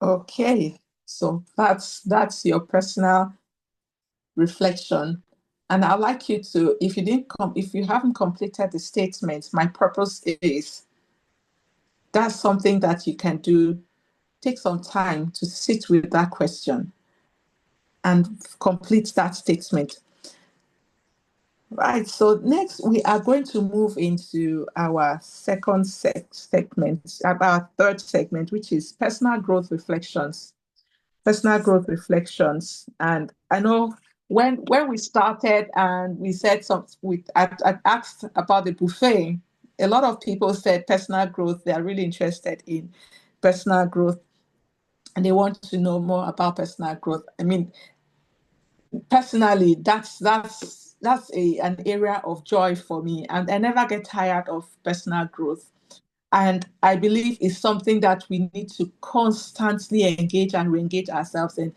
Okay, so that's your personal reflection. And I'd like you to, if you haven't completed the statement, my purpose is, that's something that you can do. Take some time to sit with that question and complete that statement. Right, so next we are going to move into our second segment, our third segment, which is personal growth reflections. Personal growth reflections. And I know when we started and we said I asked about the buffet, a lot of people said personal growth. They are really interested in personal growth and they want to know more about personal growth. I mean, personally, that's an area of joy for me, and I never get tired of personal growth. And I believe it's something that we need to constantly engage and re-engage ourselves in.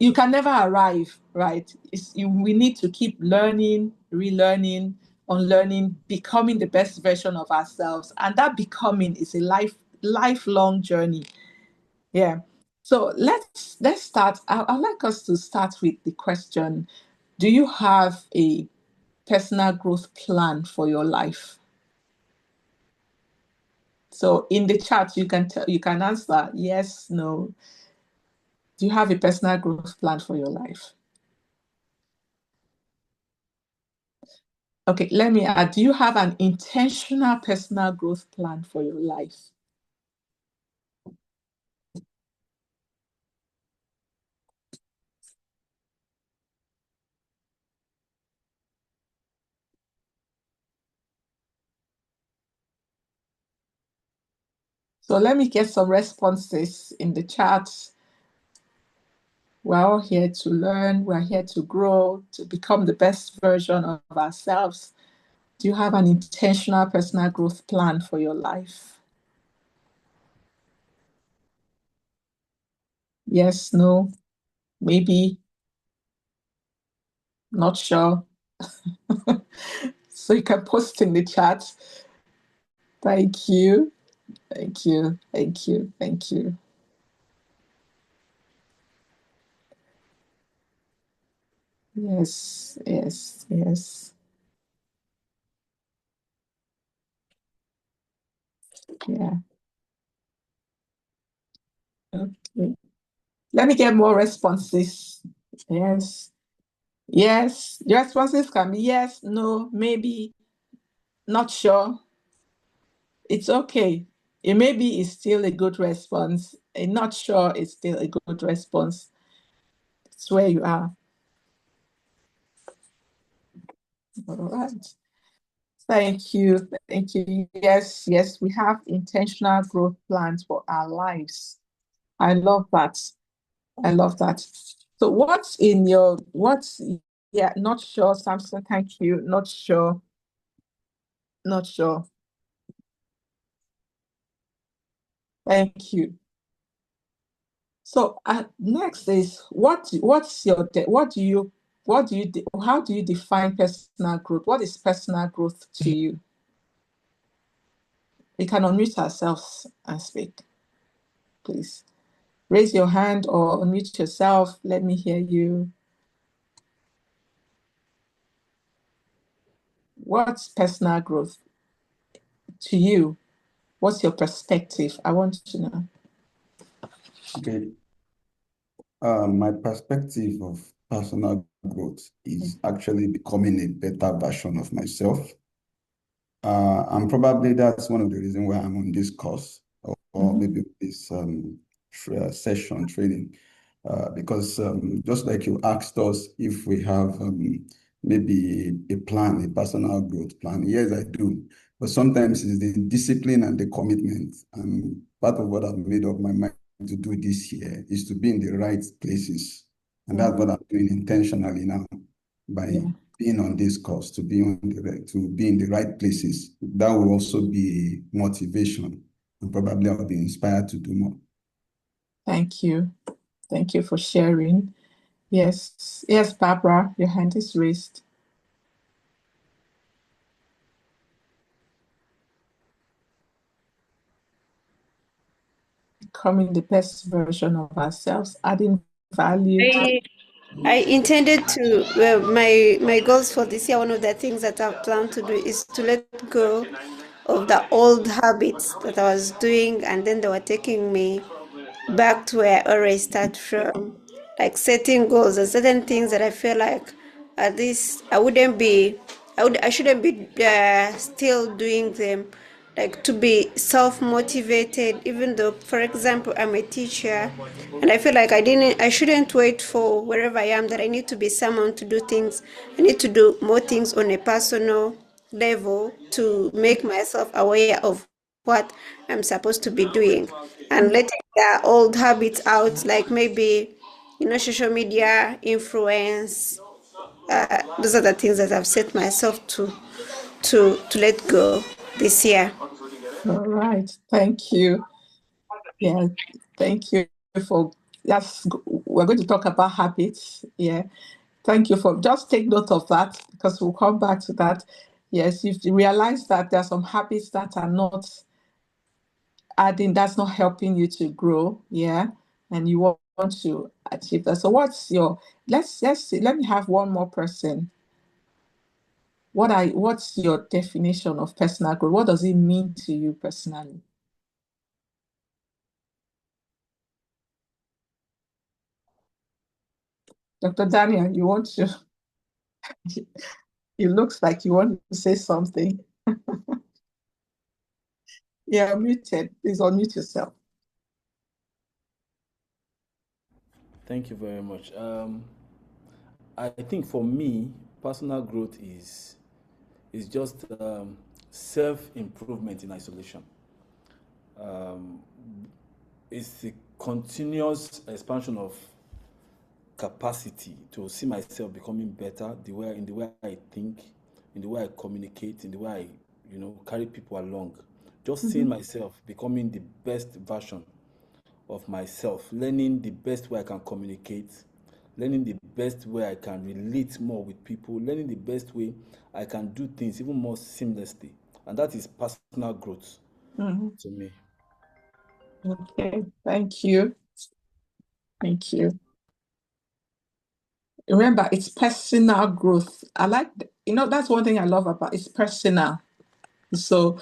You can never arrive, right? We need to keep learning, relearning, unlearning, becoming the best version of ourselves. And that becoming is a lifelong journey. Yeah. So let's start. I'd like us to start with the question: do you have a personal growth plan for your life? So in the chat, you can answer yes, no. Do you have a personal growth plan for your life? Okay, let me add, do you have an intentional personal growth plan for your life? So let me get some responses in the chat. We're all here to learn. We're here to grow, to become the best version of ourselves. Do you have an intentional personal growth plan for your life? Yes, no, maybe, not sure. So you can post in the chat. Thank you. Thank you. Thank you. Thank you. Yes, yes, yes. Yeah. Okay. Let me get more responses. Yes. Yes. The responses can be yes, no, maybe, not sure. It's okay. A maybe is still a good response. A not sure is still a good response. It's where you are. All right. Thank you. Thank you. Yes, yes, we have intentional growth plans for our lives. I love that. I love that. So yeah, not sure, Samson, thank you. Not sure. Not sure. Thank you. So next is how do you define personal growth? What is personal growth to you? We can unmute ourselves and speak, please. Raise your hand or unmute yourself. Let me hear you. What's personal growth to you? What's your perspective? I want to know. Okay. My perspective of personal growth is actually becoming a better version of myself. And probably that's one of the reasons why I'm on this course or maybe this session training. Because just like you asked us if we have maybe a plan, a personal growth plan. Yes, I do. But sometimes it's the discipline and the commitment. And part of what I've made up my mind to do this year is to be in the right places. And that's what I'm doing intentionally now by being on this course, to be in the right places. That will also be motivation. And probably I'll be inspired to do more. Thank you. Thank you for sharing. Yes. Yes, Barbara, your hand is raised. Becoming the best version of ourselves, adding value. I intended to, my goals for this year, one of the things that I've planned to do is to let go of the old habits that I was doing, and then they were taking me back to where I always start from, like setting goals and certain things that I feel like at least I shouldn't be still doing them, like to be self-motivated, even though, for example, I'm a teacher and I feel like I shouldn't wait for wherever I am, that I need to be someone to do things. I need to do more things on a personal level to make myself aware of what I'm supposed to be doing and letting the old habits out, like maybe, social media influence. Those are the things that I've set myself to let go this year. All right. Thank you. Yeah. Thank you for we're going to talk about habits. Yeah. Thank you for just take note of that because we'll come back to that. Yes, you've realized that there are some habits that are not adding, that's not helping you to grow. Yeah. And you want to achieve that. So what's your let's see, let me have one more person. What's your definition of personal growth? What does it mean to you personally? Dr. Daniel, you want to? It looks like you want to say something. Yeah, muted. Please unmute yourself. Thank you very much. I think for me, personal growth is just self-improvement in isolation. It's the continuous expansion of capacity to see myself becoming better in the way I think, in the way I communicate, in the way I carry people along. Just seeing myself becoming the best version of myself, learning the best way I can communicate, learning the best way I can relate more with people, learning the best way I can do things even more seamlessly. And that is personal growth to me. Okay, thank you. Thank you. Remember, it's personal growth. I like, that's one thing I love about it's personal. So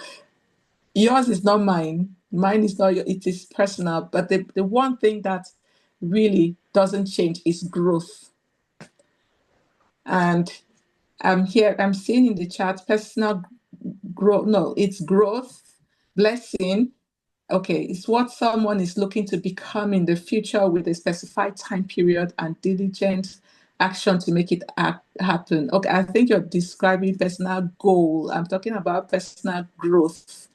yours is not mine. Mine is not it is personal. But the one thing that really doesn't change is growth. And I'm seeing in the chat personal growth. No, it's growth, blessing. Okay, it's what someone is looking to become in the future with a specified time period and diligent action to make it happen. Okay, I think you're describing personal goal. I'm talking about personal growth,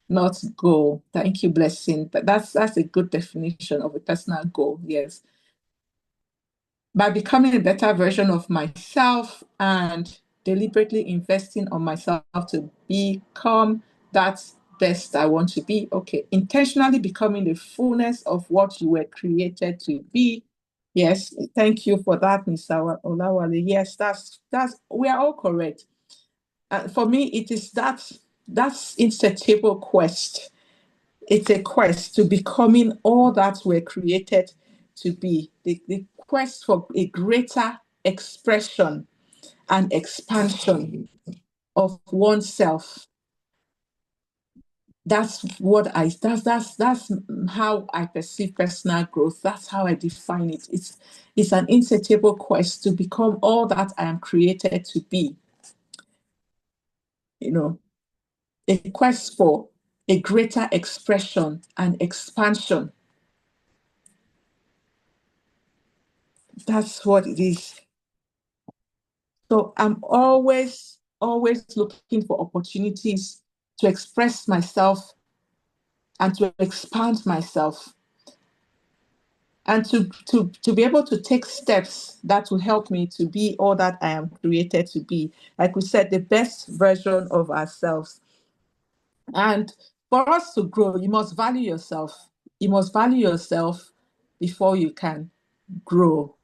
not goal. Thank you, blessing. But that's a good definition of a personal goal. Yes. By becoming a better version of myself and deliberately investing on myself to become that best I want to be. Okay, intentionally becoming the fullness of what you were created to be. Yes, thank you for that, Ms. Olawale. Yes, that's we are all correct. For me, it is that's insatiable quest. It's a quest to becoming all that we're created to be. The quest for a greater expression and expansion of oneself. That's how I perceive personal growth. That's how I define it. It's an insatiable quest to become all that I am created to be. A quest for a greater expression and expansion. That's what it is. So I'm always looking for opportunities to express myself and to expand myself and to be able to take steps that will help me to be all that I am created to be. Like we said, the best version of ourselves. And for us to grow, you must value yourself. You must value yourself before you can grow.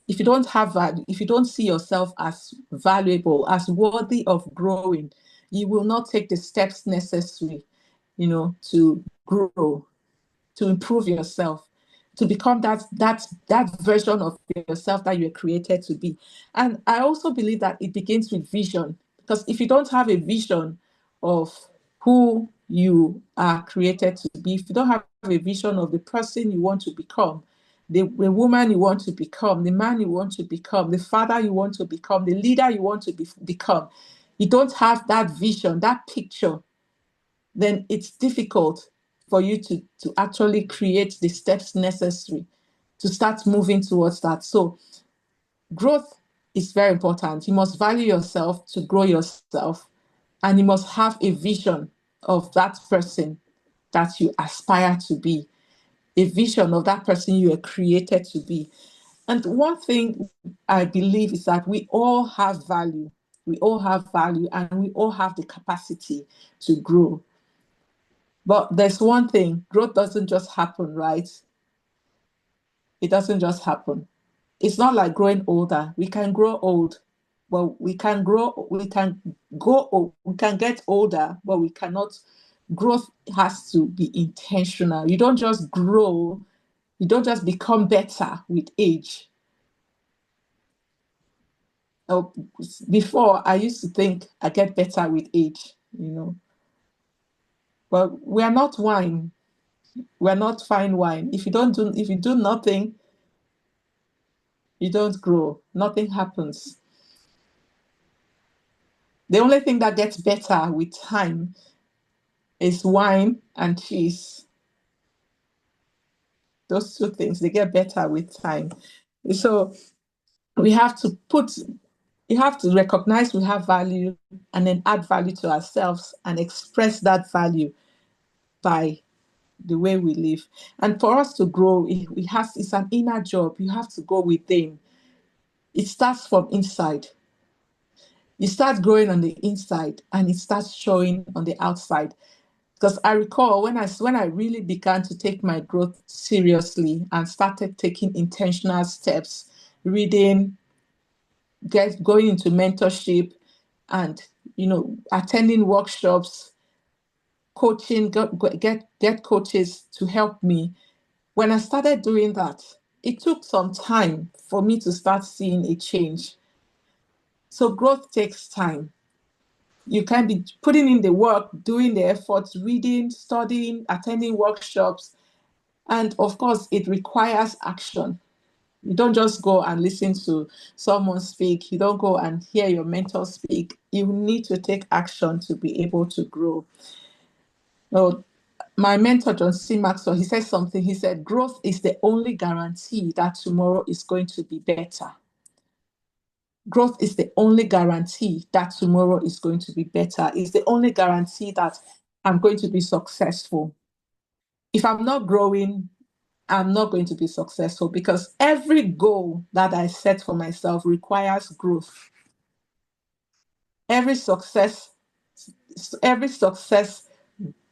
If you don't have value, if you don't see yourself as valuable, as worthy of growing, you will not take the steps necessary, to grow, to improve yourself, to become that version of yourself that you're created to be. And I also believe that it begins with vision, because if you don't have a vision of who you are created to be, if you don't have a vision of the person you want to become, the woman you want to become, the man you want to become, the father you want to become, the leader you want to become, you don't have that vision, that picture, then it's difficult for you to actually create the steps necessary to start moving towards that. So growth is very important. You must value yourself to grow yourself. And you must have a vision of that person that you aspire to be, a vision of that person you were created to be. And one thing I believe is that we all have value. We all have value and we all have the capacity to grow. But there's one thing, growth doesn't just happen, right? It doesn't just happen. It's not like growing older. We can grow old, but we can get older, but we cannot. Growth has to be intentional. You don't just grow, you don't just become better with age. Before, I used to think I get better with age, But we are not wine. We are not fine wine. If you do nothing, you don't grow. Nothing happens. The only thing that gets better with time is wine and cheese. Those two things, they get better with time. So you have to recognize we have value and then add value to ourselves and express that value by the way we live. And for us to grow, it's an inner job. You have to go within. It starts from inside. You start growing on the inside and it starts showing on the outside. Because I recall when I really began to take my growth seriously and started taking intentional steps, reading, going into mentorship, and attending workshops, coaching, get coaches to help me. When I started doing that, it took some time for me to start seeing a change. So growth takes time. You can be putting in the work, doing the efforts, reading, studying, attending workshops. And of course, it requires action. You don't just go and listen to someone speak. You don't go and hear your mentor speak. You need to take action to be able to grow. So my mentor, John C. Maxwell, he said something. He said, growth is the only guarantee that tomorrow is going to be better. Growth is the only guarantee that tomorrow is going to be better. It's the only guarantee that I'm going to be successful. If I'm not growing, I'm not going to be successful because every goal that I set for myself requires growth. Every success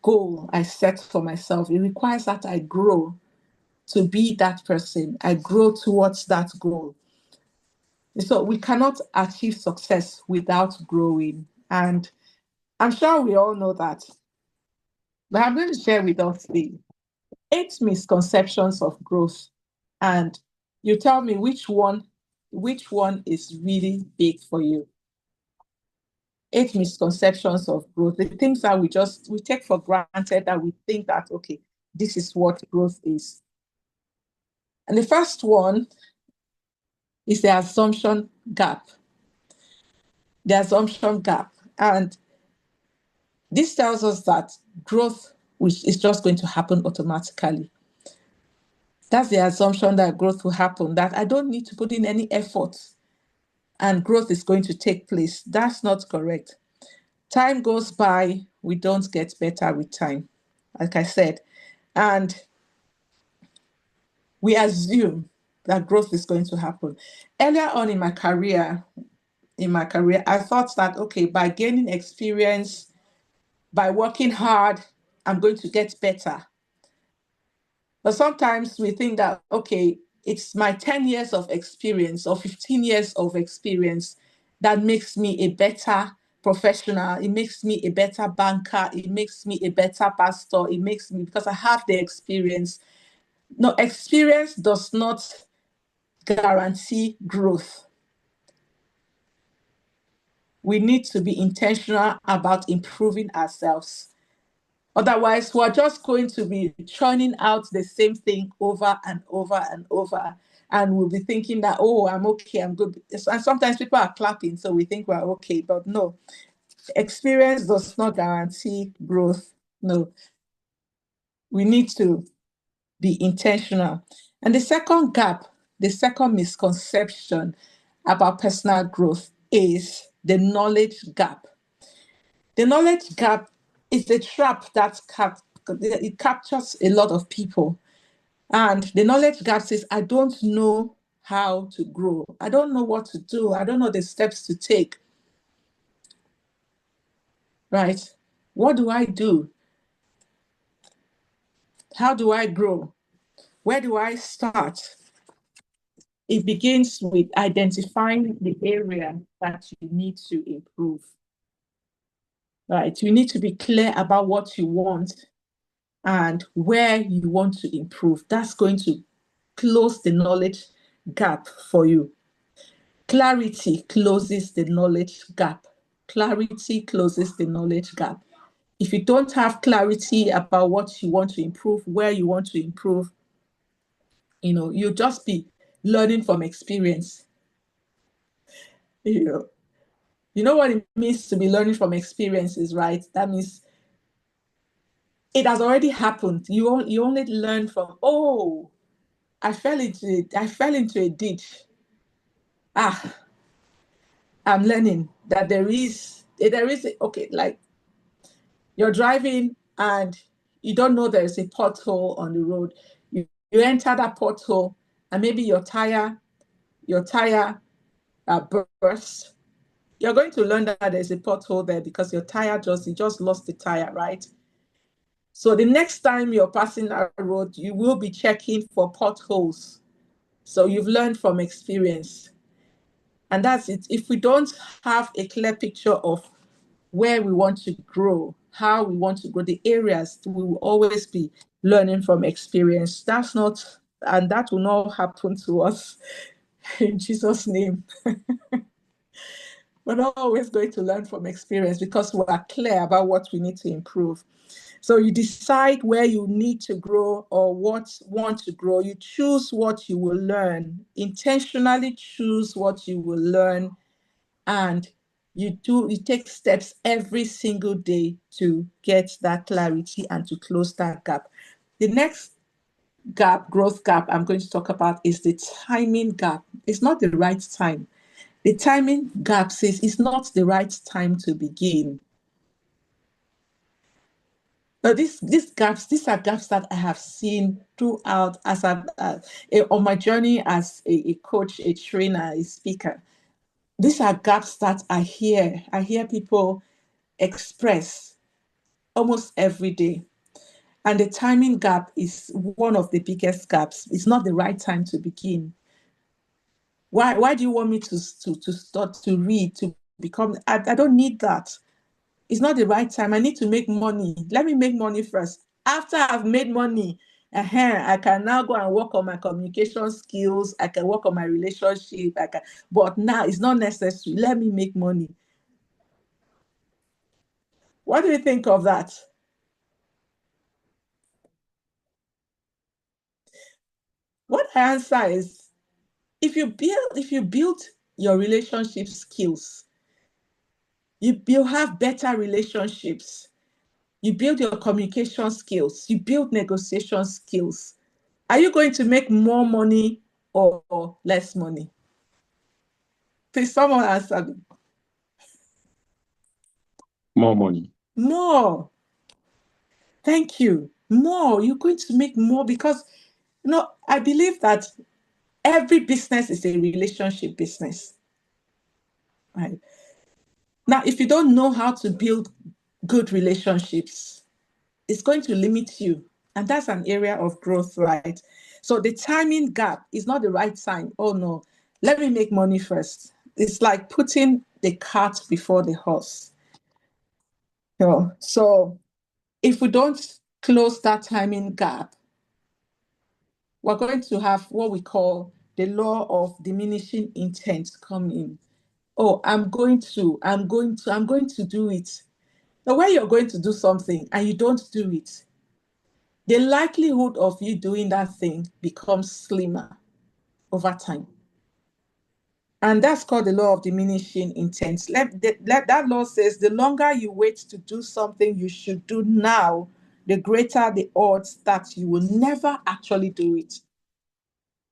goal I set for myself, it requires that I grow to be that person. I grow towards that goal. So we cannot achieve success without growing. And I'm sure we all know that. But I'm going to share with us the 8 misconceptions of growth. And you tell me which one is really big for you. 8 misconceptions of growth, the things that we take for granted, that we think that, okay, this is what growth is. And the first one is the assumption gap. The assumption gap. And this tells us that growth is just going to happen automatically. That's the assumption that growth will happen, that I don't need to put in any effort and growth is going to take place. That's not correct. Time goes by, we don't get better with time, like I said. And we assume that growth is going to happen. Earlier on in my career, I thought that, okay, by gaining experience, by working hard, I'm going to get better. But sometimes we think that, okay, it's my 10 years of experience or 15 years of experience that makes me a better professional. It makes me a better banker. It makes me a better pastor. It makes me, because I have the experience. No, experience does not guarantee growth. We need to be intentional about improving ourselves. Otherwise, we're just going to be churning out the same thing over and over and over. And we'll be thinking that, oh, I'm okay, I'm good. And sometimes people are clapping, so we think we're okay. But no, experience does not guarantee growth. No. We need to be intentional. And the second gap, the second misconception about personal growth is the knowledge gap. The knowledge gap is a trap that it captures a lot of people. And the knowledge gap says, I don't know how to grow. I don't know what to do. I don't know the steps to take. Right? What do I do? How do I grow? Where do I start? It begins with identifying the area that you need to improve. Right? You need to be clear about what you want and where you want to improve. That's going to close the knowledge gap for you. Clarity closes the knowledge gap. Clarity closes the knowledge gap. If you don't have clarity about what you want to improve, where you want to improve, you'll just be learning from experience. You know what it means to be learning from experiences, right? That means it has already happened. You only learn from, oh, I fell into a ditch. I'm learning that there is okay, like you're driving and you don't know there's a pothole on the road. You enter that pothole and maybe your tire burst. You're going to learn that there's a pothole there because your tire you just lost the tire, right? So the next time you're passing that road, you will be checking for potholes. So you've learned from experience. And that's it. If we don't have a clear picture of where we want to grow, how we want to grow, the areas, we will always be learning from experience. And that will not happen to us in Jesus' name. We're not always going to learn from experience because we are clear about what we need to improve. So you decide where you need to grow or what want to grow. You choose what you will learn, intentionally choose what you will learn, and you take steps every single day to get that clarity and to close that gap. The next gap, growth gap I'm going to talk about is the timing gap. It's not the right time. The timing gap says it's not the right time to begin. Now, these are gaps that I have seen throughout on my journey as a coach, a trainer, a speaker. These are gaps that I hear people express almost every day. And the timing gap is one of the biggest gaps. It's not the right time to begin. Why do you want me to start to read, to become? I don't need that. It's not the right time. I need to make money. Let me make money first. After I've made money, I can now go and work on my communication skills. I can work on my relationship. But now it's not necessary. Let me make money. What do you think of that? What I answer is, if you build your relationship skills, you have better relationships. You build your communication skills. You build negotiation skills. Are you going to make more money or less money? Please, someone answer me. More money. More. Thank you. More. You're going to make more because, I believe that every business is a relationship business. Right? Now, if you don't know how to build good relationships, it's going to limit you. And that's an area of growth, right? So the timing gap is not the right time. Oh, no, let me make money first. It's like putting the cart before the horse. So if we don't close that timing gap, we're going to have what we call the law of diminishing intent come in. Oh, I'm going to do it. Now, when you're going to do something and you don't do it, the likelihood of you doing that thing becomes slimmer over time. And that's called the law of diminishing intent. That law says the longer you wait to do something you should do now, the greater the odds that you will never actually do it.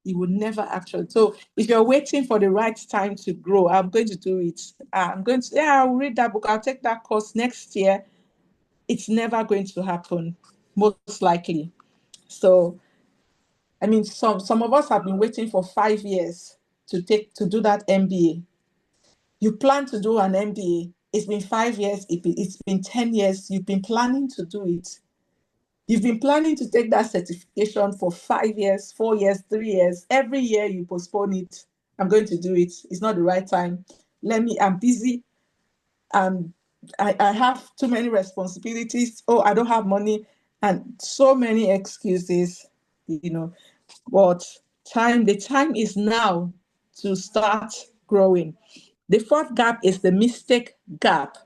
you will never actually. So if you're waiting for the right time to grow, I'm going to do it. I'll read that book. I'll take that course next year. It's never going to happen, most likely. So, I mean, some of us have been waiting for 5 years to do that MBA. You plan to do an MBA. It's been 5 years. It's been 10 years. You've been planning to do it. You've been planning to take that certification for 5 years, 4 years, 3 years. Every year you postpone it. I'm going to do it. It's not the right time. I'm busy. I have too many responsibilities. Oh, I don't have money, and so many excuses, But the time is now to start growing. The fourth gap is the mistake gap.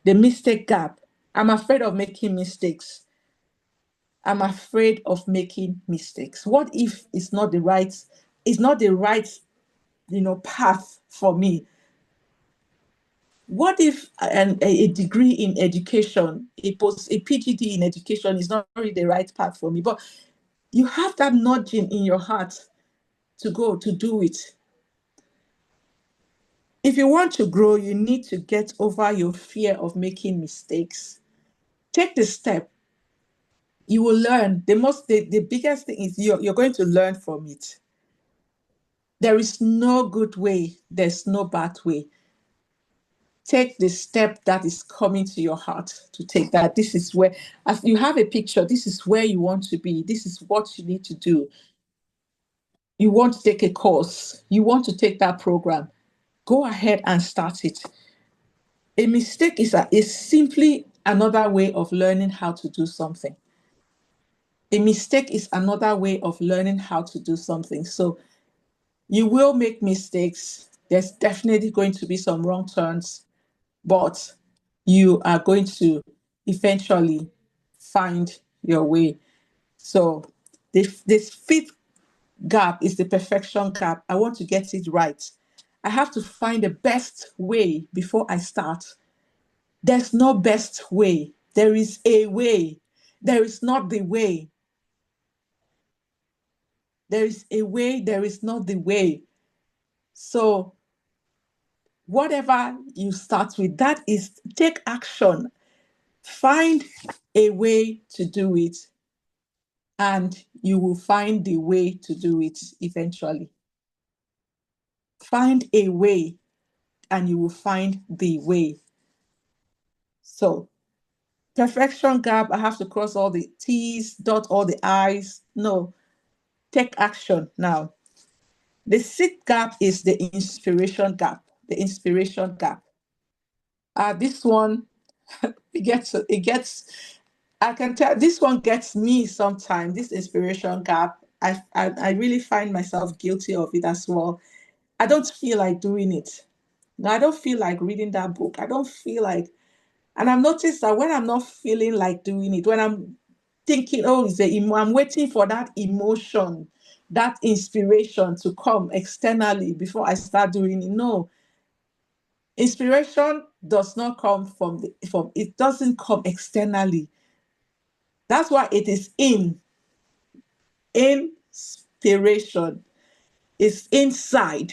The mistake gap. I'm afraid of making mistakes. I'm afraid of making mistakes. What if it's not the right path for me? What if a degree in education, a PhD in education is not really the right path for me? But you have that nudging in your heart to go to do it. If you want to grow, you need to get over your fear of making mistakes. Take the step. You will learn. The biggest thing is you're going to learn from it. There is no good way. There's no bad way. Take the step that is coming to your heart to take that. This is where, as you have a picture, this is where you want to be. This is what you need to do. You want to take a course. You want to take that program. Go ahead and start it. A mistake is simply another way of learning how to do something. A mistake is another way of learning how to do something. So you will make mistakes. There's definitely going to be some wrong turns, but you are going to eventually find your way. So this fifth gap is the perfection gap. I want to get it right. I have to find the best way before I start. There's no best way. There is a way. There is not the way. There is a way. There is not the way. So whatever you start with, that is, take action. Find a way to do it, and you will find the way to do it eventually. Find a way, and you will find the way. So, perfection gap, I have to cross all the T's, dot all the I's. No, take action now. The sixth gap is the inspiration gap. The inspiration gap. This one, I can tell this one gets me sometimes, this inspiration gap. I really find myself guilty of it as well. I don't feel like doing it. No, I don't feel like reading that book. I don't feel like, and I've noticed that when I'm not feeling like doing it, when I'm thinking, oh, I'm waiting for that emotion, that inspiration to come externally before I start doing it. No, inspiration does not come it doesn't come externally. That's why it is inspiration. It's inside.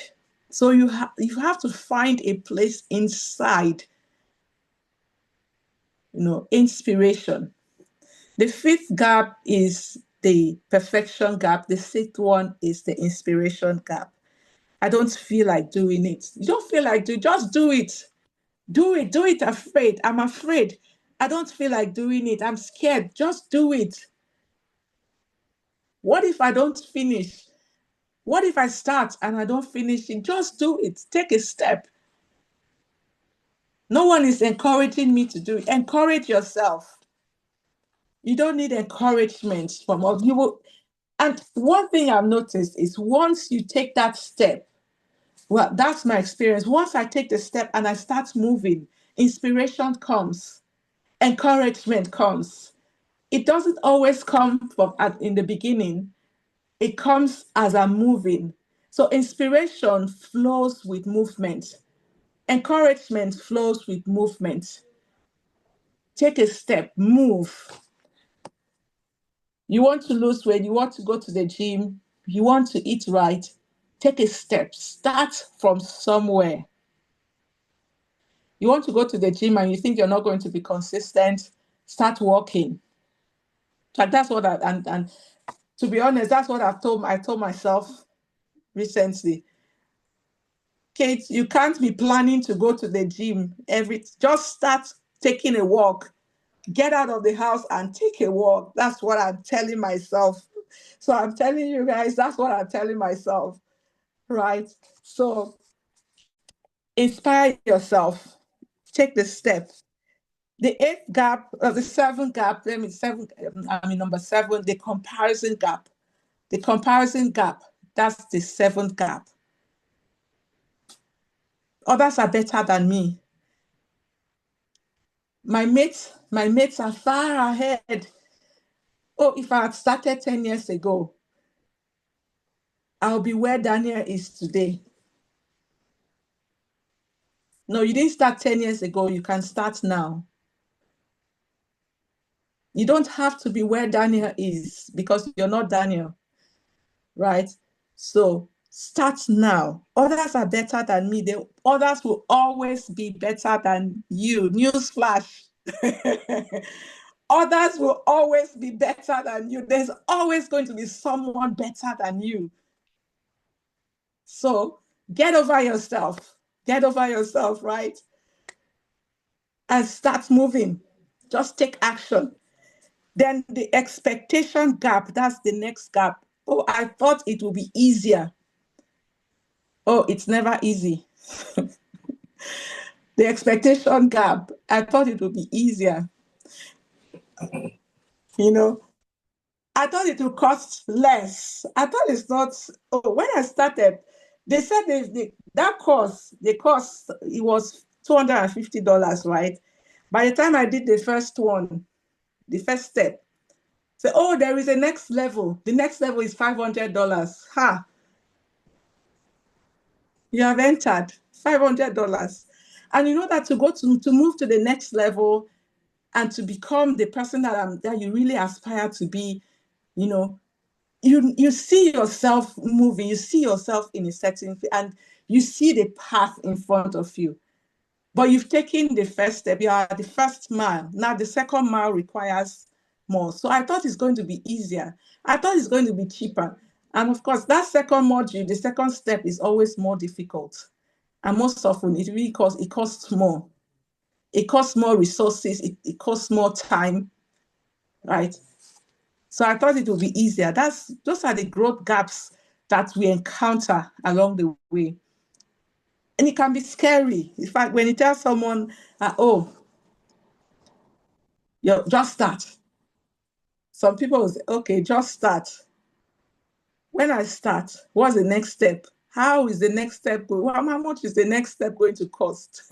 So you have to find a place inside, inspiration. The fifth gap is the perfection gap. The sixth one is the inspiration gap. I don't feel like doing it. You don't feel like just do it. Do it afraid. I'm afraid. I don't feel like doing it. I'm scared. Just do it. What if I don't finish? What if I start and I don't finish it? Just do it. Take a step. No one is encouraging me to do it. Encourage yourself. You don't need encouragement from all you will. And one thing I've noticed is once you take that step, well, that's my experience. Once I take the step and I start moving, inspiration comes, encouragement comes. It doesn't always come in the beginning. It comes as I'm moving. So inspiration flows with movement. Encouragement flows with movement. Take a step, move. You want to lose weight, you want to go to the gym, you want to eat right, take a step. Start from somewhere. You want to go to the gym and you think you're not going to be consistent, start walking. Like that's what and to be honest, that's what I told myself recently. Kate, you can't be planning to go to the gym just start taking a walk. Get out of the house and take a walk. That's what I'm telling myself. So I'm telling you guys, that's what I'm telling myself, right? So inspire yourself. Take the step. The seventh gap, number 7, the comparison gap. The comparison gap, that's the 7th gap. Others are better than me. My mates are far ahead. Oh, if I had started 10 years ago, I'll be where Daniel is today. No, you didn't start 10 years ago. You can start now. You don't have to be where Daniel is because you're not Daniel, right? So start now. Others are better than me. Others will always be better than you. Newsflash. Others will always be better than you. There's always going to be someone better than you. So get over yourself. Get over yourself, right? And start moving. Just take action. Then the expectation gap, that's the next gap. Oh, I thought it would be easier. Oh, it's never easy. The expectation gap, I thought it would be easier. You know, I thought it would cost less. I thought it's not. Oh, when I started, they said that cost, it was $250, right? By the time I did the first one, the first step, say, oh, there is a next level. The next level is $500. Ha! You have entered $500. And you know that to move to the next level and to become the person that you really aspire to be, you know, you see yourself moving, you see yourself in a setting, and you see the path in front of you. But you've taken the first step, you are the first mile. Now the second mile requires more. So I thought it's going to be easier. I thought it's going to be cheaper. And of course, that second module, the second step is always more difficult. And most often it costs more. It costs more resources, it costs more time, right? So I thought it would be easier. Those are the growth gaps that we encounter along the way. And it can be scary. In fact, when you tell someone, oh, just start. Some people will say, okay, just start. When I start, what's the next step? How is the next step going? How much is the next step going to cost?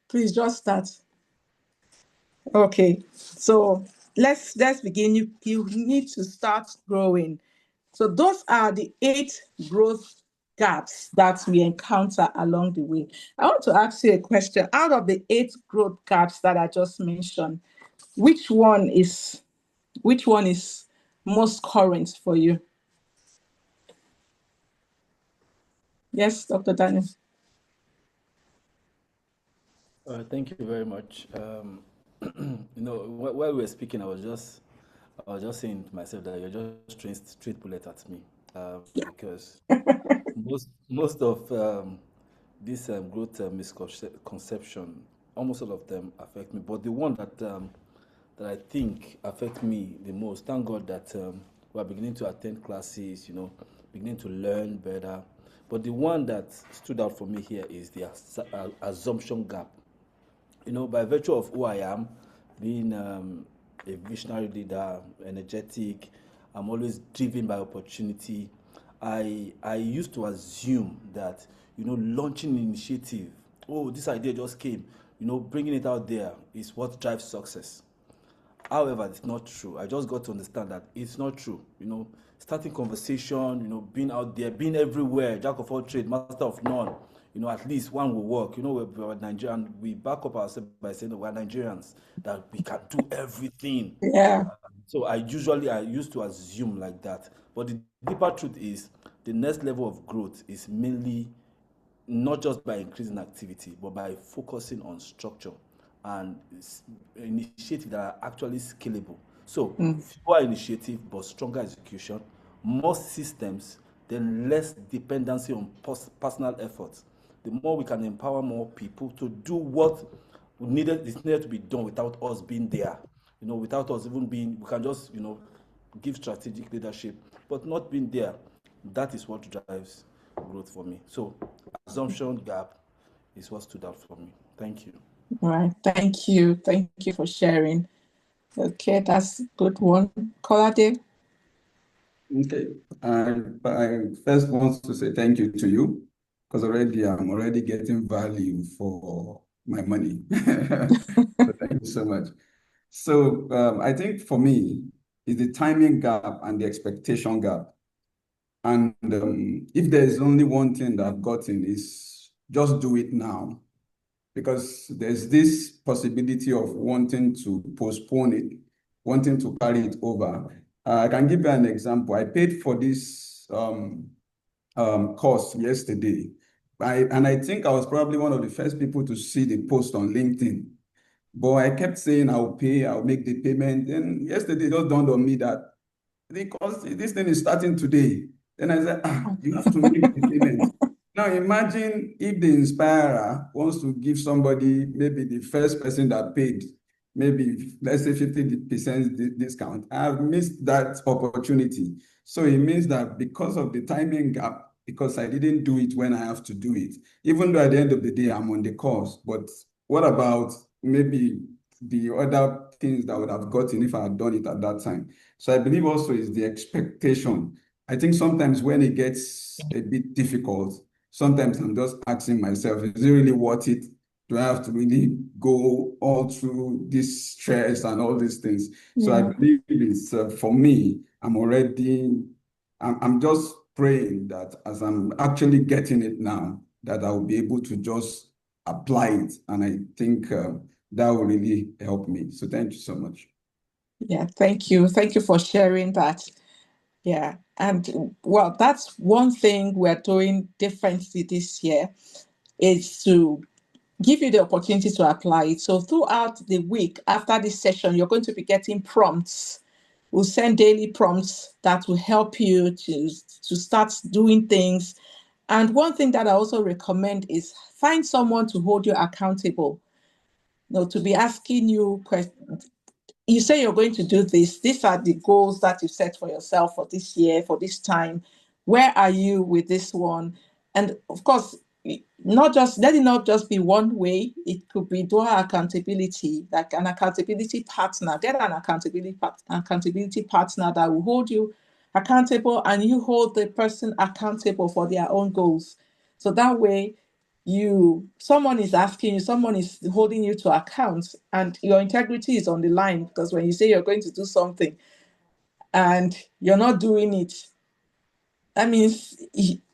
Please just start. Okay, so let's begin. You need to start growing. So those are the 8 growth gaps that we encounter along the way. I want to ask you a question. Out of the 8 growth gaps that I just mentioned, which one is most current for you? Yes, Dr. Daniel. Thank you very much. You know, while we were speaking, I was just saying to myself that you're just throwing straight bullet at me, because most of this growth misconception, almost all of them affect me. But the one that I think affect me the most, thank God that we are beginning to attend classes, you know, beginning to learn better. But the one that stood out for me here is the assumption gap. You know, by virtue of who I am, being a visionary leader, energetic, I'm always driven by opportunity. I used to assume that, you know, launching an initiative, oh, this idea just came, you know, bringing it out there is what drives success. However, it's not true. I just got to understand that it's not true. You know, starting conversation, you know, being out there, being everywhere, jack of all trades, master of none. You know, at least one will work. You know, we're Nigerian. We back up ourselves by saying that we're Nigerians, that we can do everything. Yeah. So I used to assume like that. But the deeper truth is the next level of growth is mainly not just by increasing activity, but by focusing on structure and initiatives that are actually scalable. So fewer initiative, but stronger execution, more systems, then less dependency on personal efforts. The more we can empower more people to do what is needed to be done without us being there, without us even being, we can just, give strategic leadership, but not being there. That is what drives growth for me. So assumption gap is what stood out for me. Thank you. All right. Thank you. Thank you for sharing. Okay, that's a good one. Kolade? Okay. I first want to say thank you to you, because I'm already getting value for my money. So thank you so much. So I think for me, is the timing gap and the expectation gap. And if there's only one thing that I've gotten is just do it now, because there's this possibility of wanting to postpone it, wanting to carry it over. I can give you an example. I paid for this course yesterday, and I think I was probably one of the first people to see the post on LinkedIn. But I kept saying I'll pay, I'll make the payment. And yesterday it just dawned on me that because this thing is starting today. Then I said, you have to make the payment. Now imagine if the Inspirer wants to give somebody, maybe the first person that paid, maybe let's say 50% discount. I've missed that opportunity. So it means that because of the timing gap, because I didn't do it when I have to do it, even though at the end of the day I'm on the course, but what about maybe the other things that I would have gotten if I had done it at that time? So I believe also is the expectation. I think sometimes when it gets a bit difficult, sometimes I'm just asking myself, is it really worth it? Do I have to really go all through this stress and all these things? So I believe it's for me, I'm just praying that as I'm actually getting it now, that I will be able to just apply it. And I think that will really help me. So thank you so much. Yeah, thank you. Thank you for sharing that. Yeah, and well, that's one thing we're doing differently this year is to give you the opportunity to apply it. So throughout the week after this session, you're going to be getting prompts. We'll send daily prompts that will help you to start doing things. And one thing that I also recommend is find someone to hold you accountable. To be asking you questions. You say you're going to do this. These are the goals that you set for yourself for this year, for this time. Where are you with this one? And of course, let it not just be one way. It could be dual accountability, like an accountability partner. Get an accountability partner that will hold you accountable, and you hold the person accountable for their own goals. So that way, someone is asking you, someone is holding you to account, and your integrity is on the line, because when you say you're going to do something and you're not doing it, that means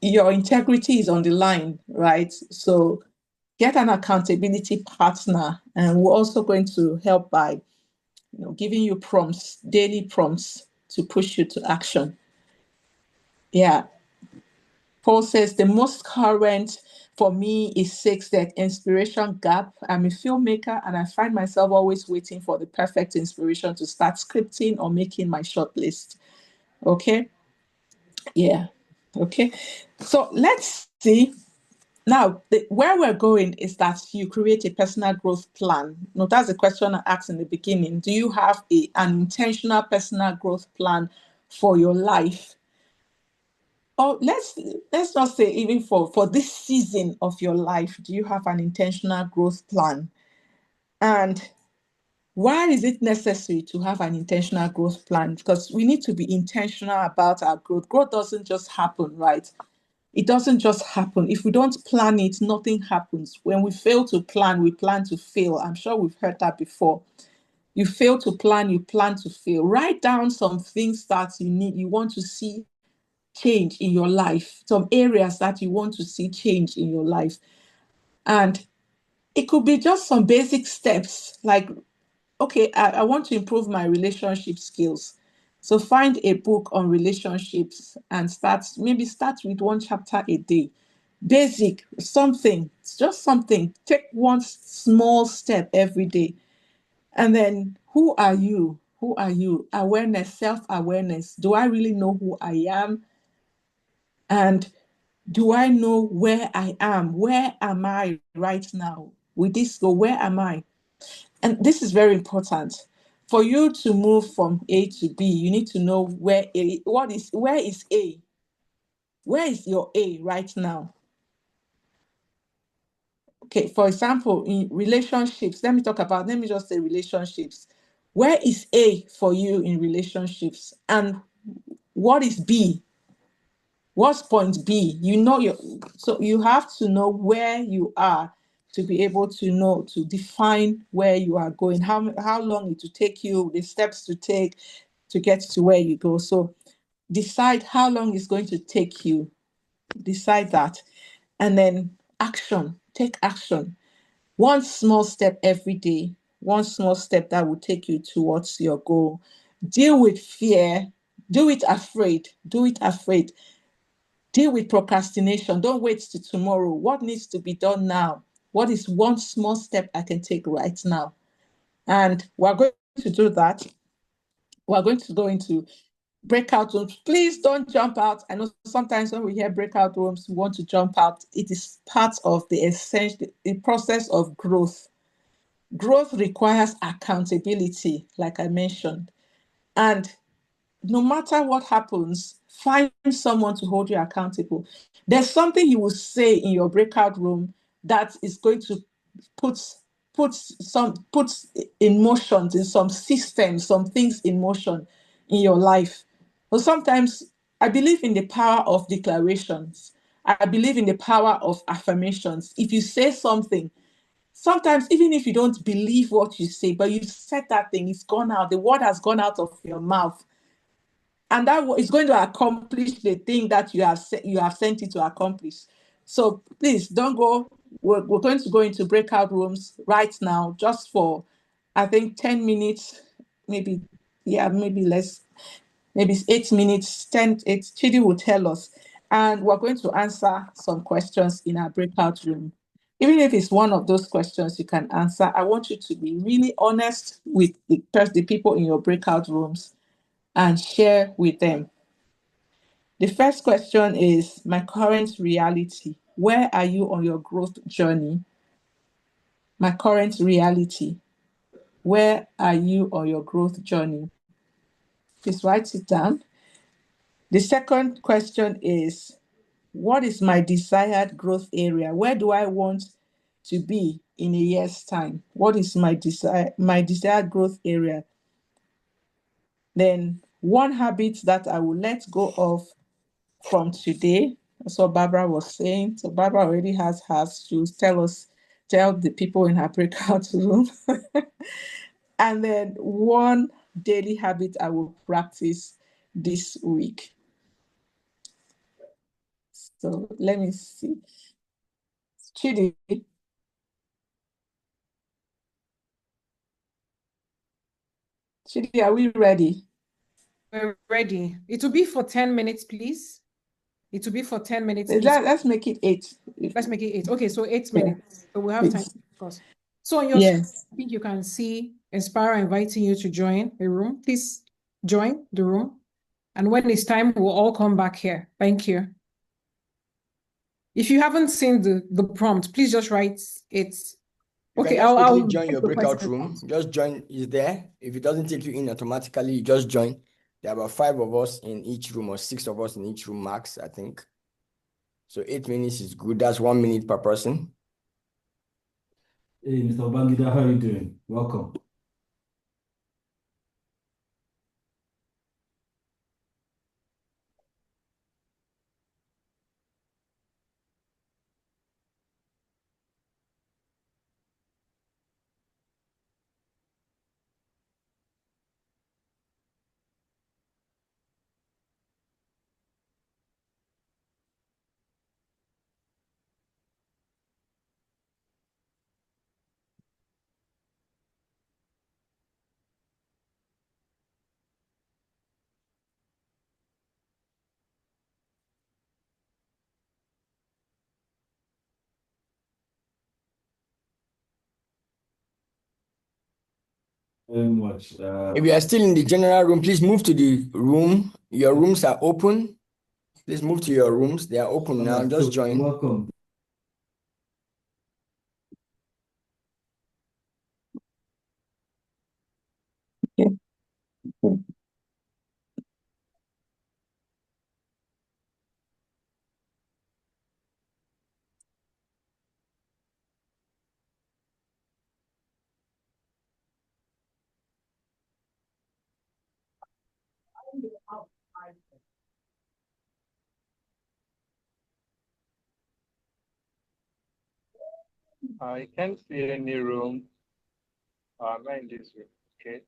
your integrity is on the line, right? So get an accountability partner, and we're also going to help by giving you prompts, daily prompts to push you to action. Yeah. Paul says the most current for me is 6, the inspiration gap. I'm a filmmaker and I find myself always waiting for the perfect inspiration to start scripting or making my short list. Okay. Yeah. Okay. So let's see. Now, where we're going is that you create a personal growth plan. Now, that's the question I asked in the beginning. Do you have an intentional personal growth plan for your life? Oh, let's not say even for this season of your life, do you have an intentional growth plan? And why is it necessary to have an intentional growth plan? Because we need to be intentional about our growth. Growth doesn't just happen, right? It doesn't just happen. If we don't plan it, nothing happens. When we fail to plan, we plan to fail. I'm sure we've heard that before. You fail to plan, you plan to fail. Write down some things that you want to see change in your life, some areas that you want to see change in your life. And it could be just some basic steps like, okay, I want to improve my relationship skills. So find a book on relationships and start with one chapter a day. Basic, something, just something. Take one small step every day. And then who are you? Who are you? Awareness, self-awareness. Do I really know who I am? And do I know where I am? Where am I right now? With this goal, where am I? And this is very important. For you to move from A to B, you need to know where is A? Where is your A right now? Okay, for example, in relationships, let me just say relationships. Where is A for you in relationships? And what is B? What's point B? So you have to know where you are to be able to know, to define where you are going, how long it will take you, the steps to take to get to where you go. So decide how long it's going to take you. Decide that. And then action. Take action. One small step every day, one small step that will take you towards your goal. Deal with fear. Do it afraid. Do it afraid. Deal with procrastination. Don't wait till tomorrow. What needs to be done now? What is one small step I can take right now? And we're going to do that. We're going to go into breakout rooms. Please don't jump out. I know sometimes when we hear breakout rooms, we want to jump out. It is part of the process of growth. Growth requires accountability, like I mentioned. And no matter what happens, find someone to hold you accountable. There's something you will say in your breakout room that is going to put in motion, in some systems, some things in motion in your life. But sometimes I believe in the power of declarations. I believe in the power of affirmations. If you say something, sometimes even if you don't believe what you say, but you said that thing, it's gone out, the word has gone out of your mouth, and that is going to accomplish the thing that you have sent it to accomplish. So please don't go. We're going to go into breakout rooms right now, just for, I think, 10 minutes, maybe, maybe less, maybe it's 8 minutes, 8. Chidi will tell us. And we're going to answer some questions in our breakout room. Even if it's one of those questions you can answer, I want you to be really honest with the people in your breakout rooms and share with them. The first question is my current reality. Where are you on your growth journey? My current reality. Where are you on your growth journey? Please write it down. The second question is, what is my desired growth area? Where do I want to be in a year's time? What is my desired growth area? Then one habit that I will let go of from today. That's what Barbara was saying. So Barbara already has hers. She'll tell the people in her breakout room. And then one daily habit I will practice this week. So let me see. Chidi. Chidi, are we ready? We're ready. It will be for 10 minutes, please. It will be for 10 minutes. Let's make it 8. Let's make it 8. Okay, so 8 minutes. So we'll have time, of course. So on your screen, I think you can see Inspire inviting you to join the room. Please join the room. And when it's time, we'll all come back here. Thank you. If you haven't seen the prompt, please just write it. Okay, I'll join your breakout room. Just join is there. If it doesn't take you in automatically, you just join. There are about 5 of us in each room, or 6 of us in each room max, I think. So 8 minutes is good. That's 1 minute per person. Hey, Mr. Bangida, how are you doing? Welcome. very much. If you are still in the general room, please move to the room. Your rooms are open. Please move to your rooms. They are open now. Just join. Welcome. Yeah. I can't see any room. Not in this room. Okay.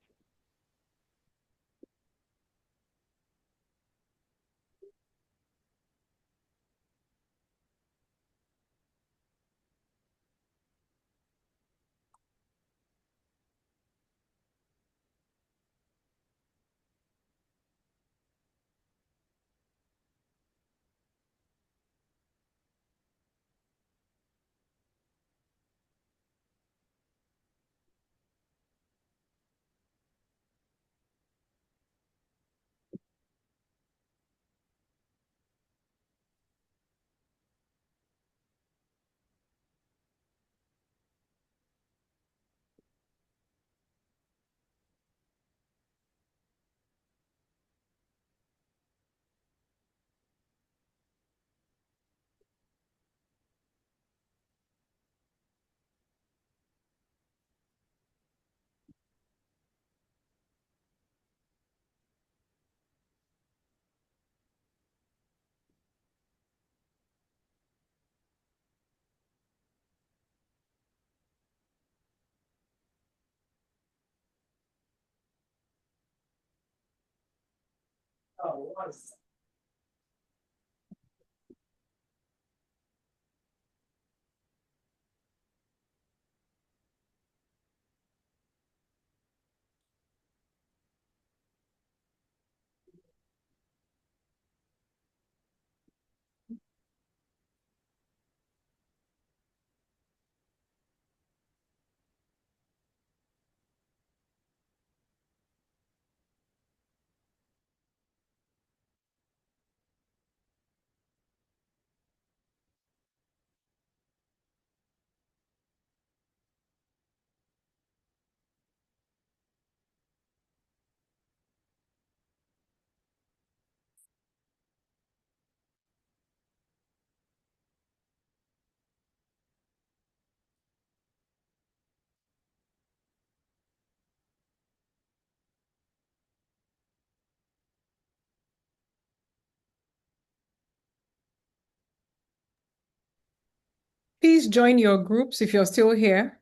Please join your groups if you're still here.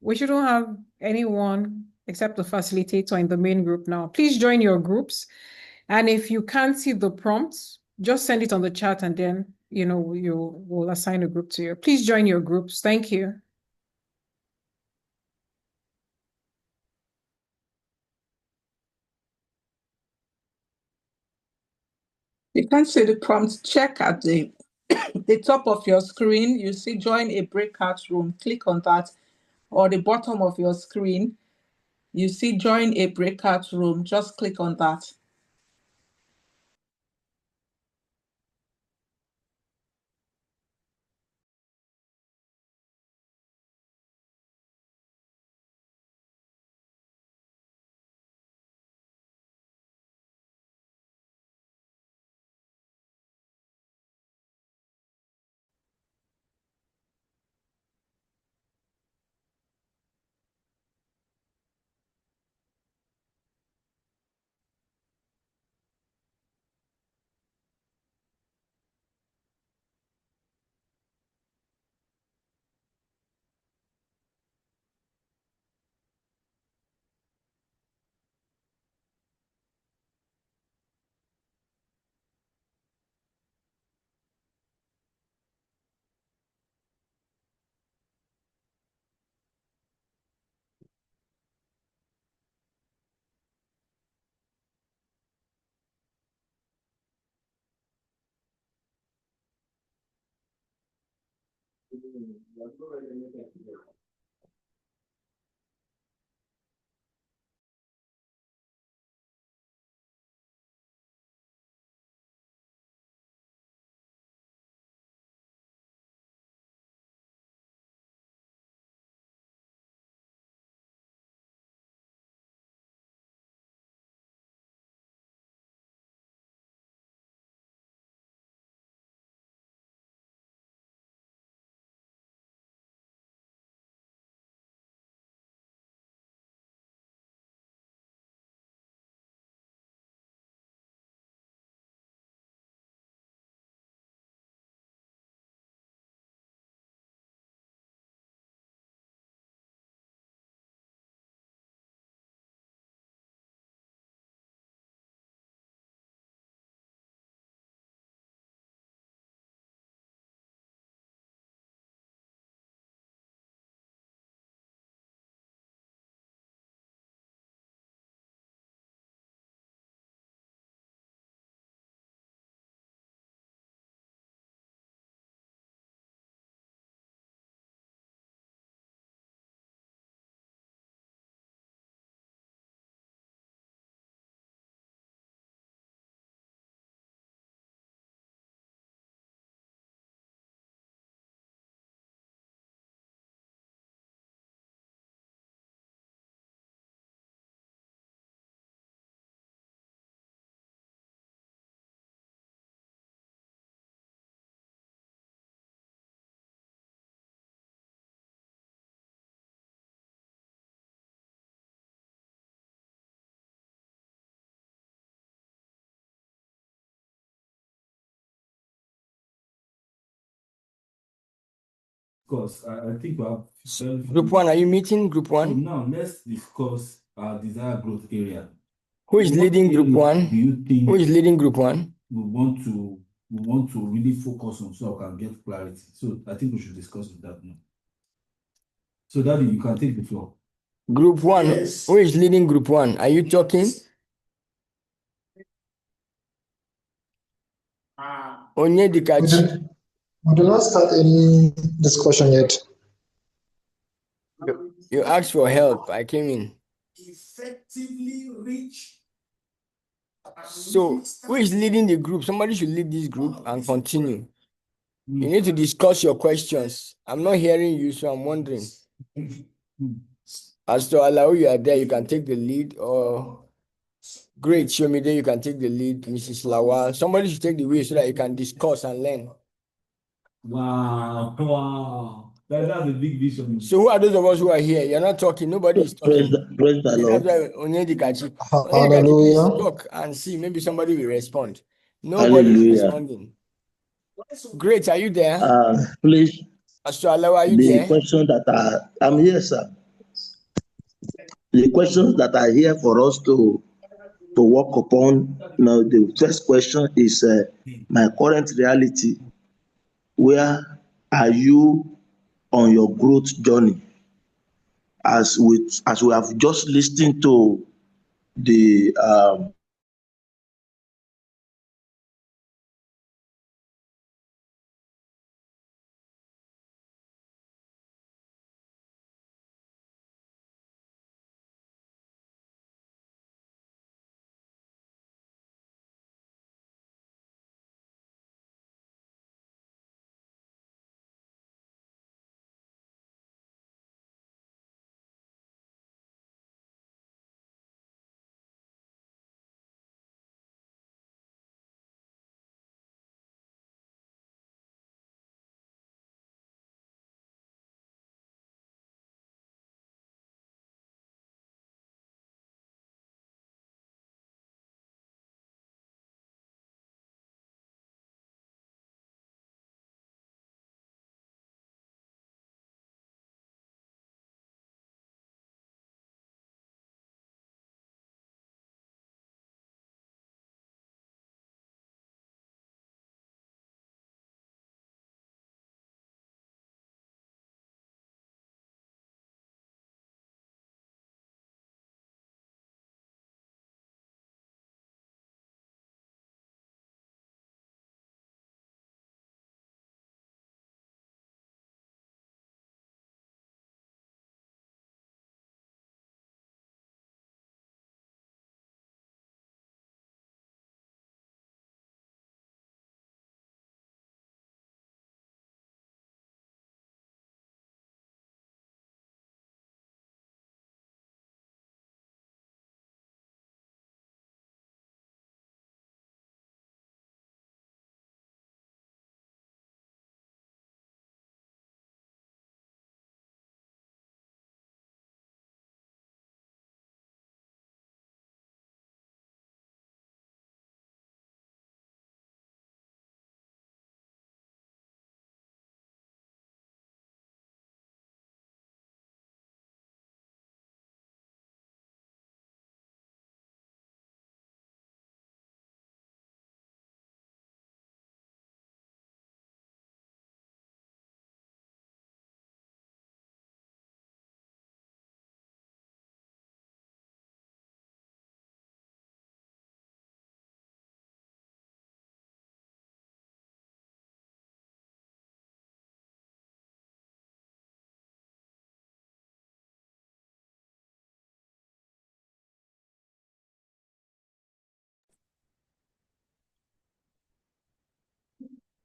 We shouldn't have anyone except the facilitator in the main group now. Please join your groups. And if you can't see the prompts, just send it on the chat and then, we'll assign a group to you. Please join your groups. Thank you. You can see the prompt. Check at the top of your screen. You see join a breakout room. Click on that. Or the bottom of your screen, you see join a breakout room. Just click on that. discuss. I think we have Group 1, are you meeting Group 1? So now let's discuss our desired growth area. Who is leading Group 1? Do you think Who is leading Group 1? we want to really focus on so I can get clarity? So I think we should discuss with that now. So Daddy, you can take the floor. Group 1, Yes. who is leading Group 1? Are you talking? Onyedikachi. We do not start any discussion yet. You asked for help. I came in. Effectively reach. So, who is leading the group? Somebody should lead this group and continue. You need to discuss your questions. I'm not hearing you, so I'm wondering. As to allow you are there, you can take the lead. Or great, Shomide, you can take the lead. Mrs. Lawal, somebody should take the wheel so that you can discuss and learn. Wow. That's a big vision. So who are those of us who are here? You're not talking. Nobody is talking. Praise the Lord. That's why Onyedikachi. Onyedikachi, Hallelujah. please talk and see. Maybe somebody will respond. Nobody is Hallelujah. responding. Great, are you there? Please, Pastor Alawa, are you the there? question that I'm here, sir. The questions that are here for us to work upon. Now, the first question is my current reality. Where are you on your growth journey? As we have just listened to the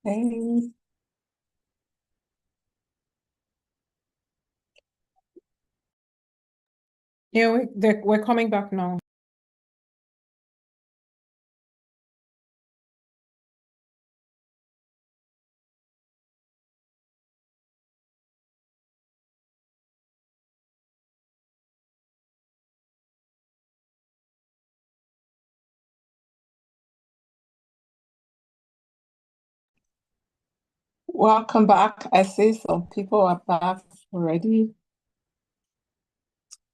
Hey. Yeah, we're coming back now. Welcome back. I see some people are back already.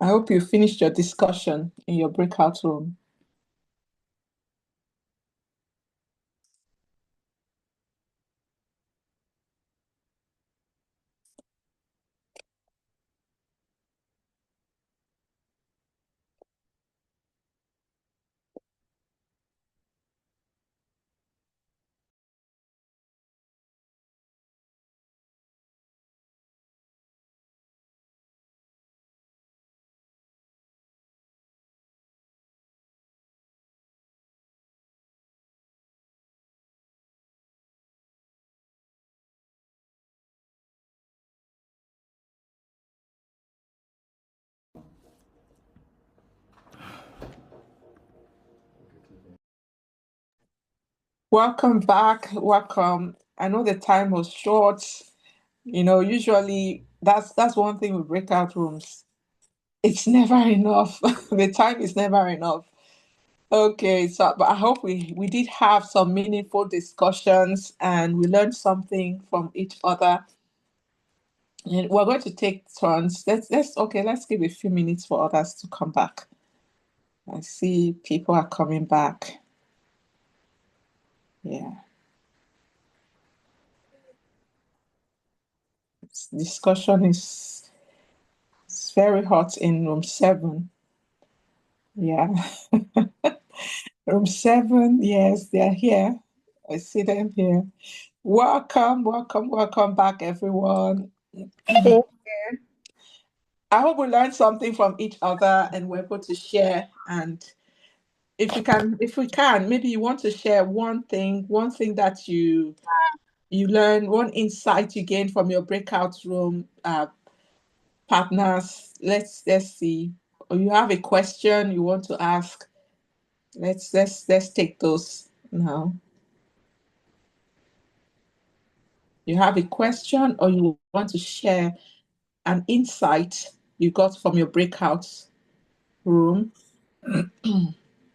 I hope you finished your discussion in your breakout room. Welcome back. Welcome. I know the time was short. Usually that's one thing with breakout rooms. It's never enough. The time is never enough. Okay, so but I hope we did have some meaningful discussions and we learned something from each other. And we're going to take turns. Let's give a few minutes for others to come back. I see people are coming back. Yeah. Discussion is very hot in room 7. Yeah. Room 7, yes, they're here. I see them here. Welcome back, everyone. Thank you. I hope we learned something from each other and we're able to share. And if we can, maybe you want to share one thing that you learned, one insight you gained from your breakout room partners. Let's see. Or you have a question you want to ask. Let's take those now. You have a question or you want to share an insight you got from your breakout room.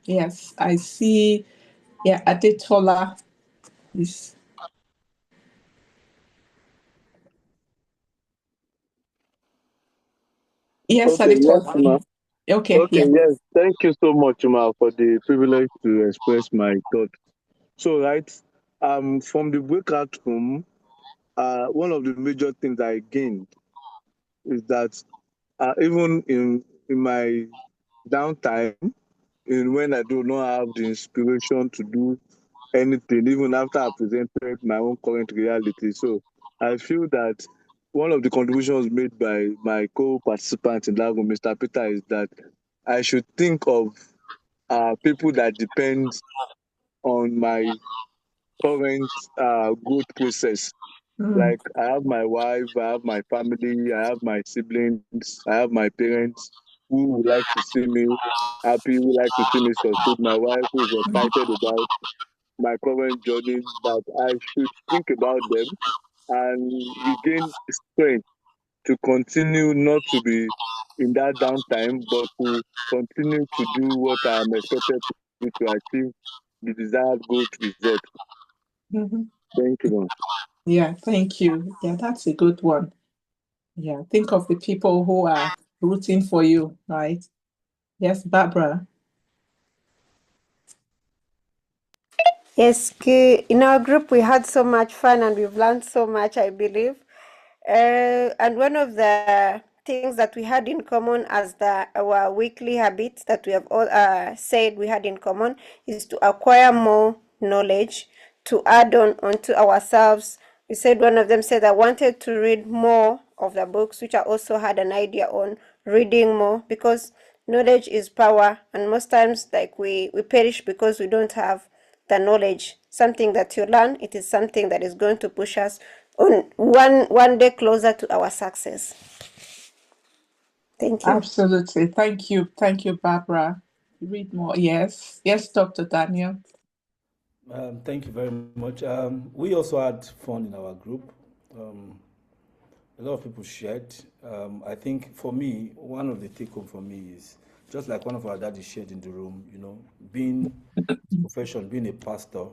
Yes, I see. Yeah, Adetola is. Yes, Okay, yes, Adetola. ma. Okay, Okay, yeah. yes. Thank you so much, ma, for the privilege to express my thought. So, right, from the breakout room, one of the major things I gained is that even in my downtime, in when I do not have the inspiration to do anything, even after I presented my own current reality. So I feel that one of the contributions made by my co-participant in that room, Mr. Peter, is that I should think of people that depend on my current growth process. Like I have my wife, I have my family, I have my siblings, I have my parents who would like to see me happy, who like to see me succeed. My wife who is excited about my current journey, that I should think about them and regain strength to continue not to be in that downtime, but to continue to do what I am expected to do to achieve the desired good result. Thank you, ma'am. Yeah, thank you. Yeah, that's a good one. Yeah, think of the people who are rooting for you, right? Yes, Barbara. Yes, in our group we had so much fun and we've learned so much, I believe. And one of the things that we had in common as our weekly habits that we have all said we had in common is to acquire more knowledge, to add on onto ourselves. We said one of them said I wanted to read more of the books, which I also had an idea on reading more, because knowledge is power, and most times like we perish because we don't have the knowledge. Something that you learn, it is something that is going to push us on one day closer to our success. Thank you. Absolutely. Thank you, Barbara. Read more. Yes, Dr. Daniel. Thank you very much. We also had fun in our group. A lot of people shared. I think for me, one of the take home for me is just like one of our daddies shared in the room, being profession, being a pastor,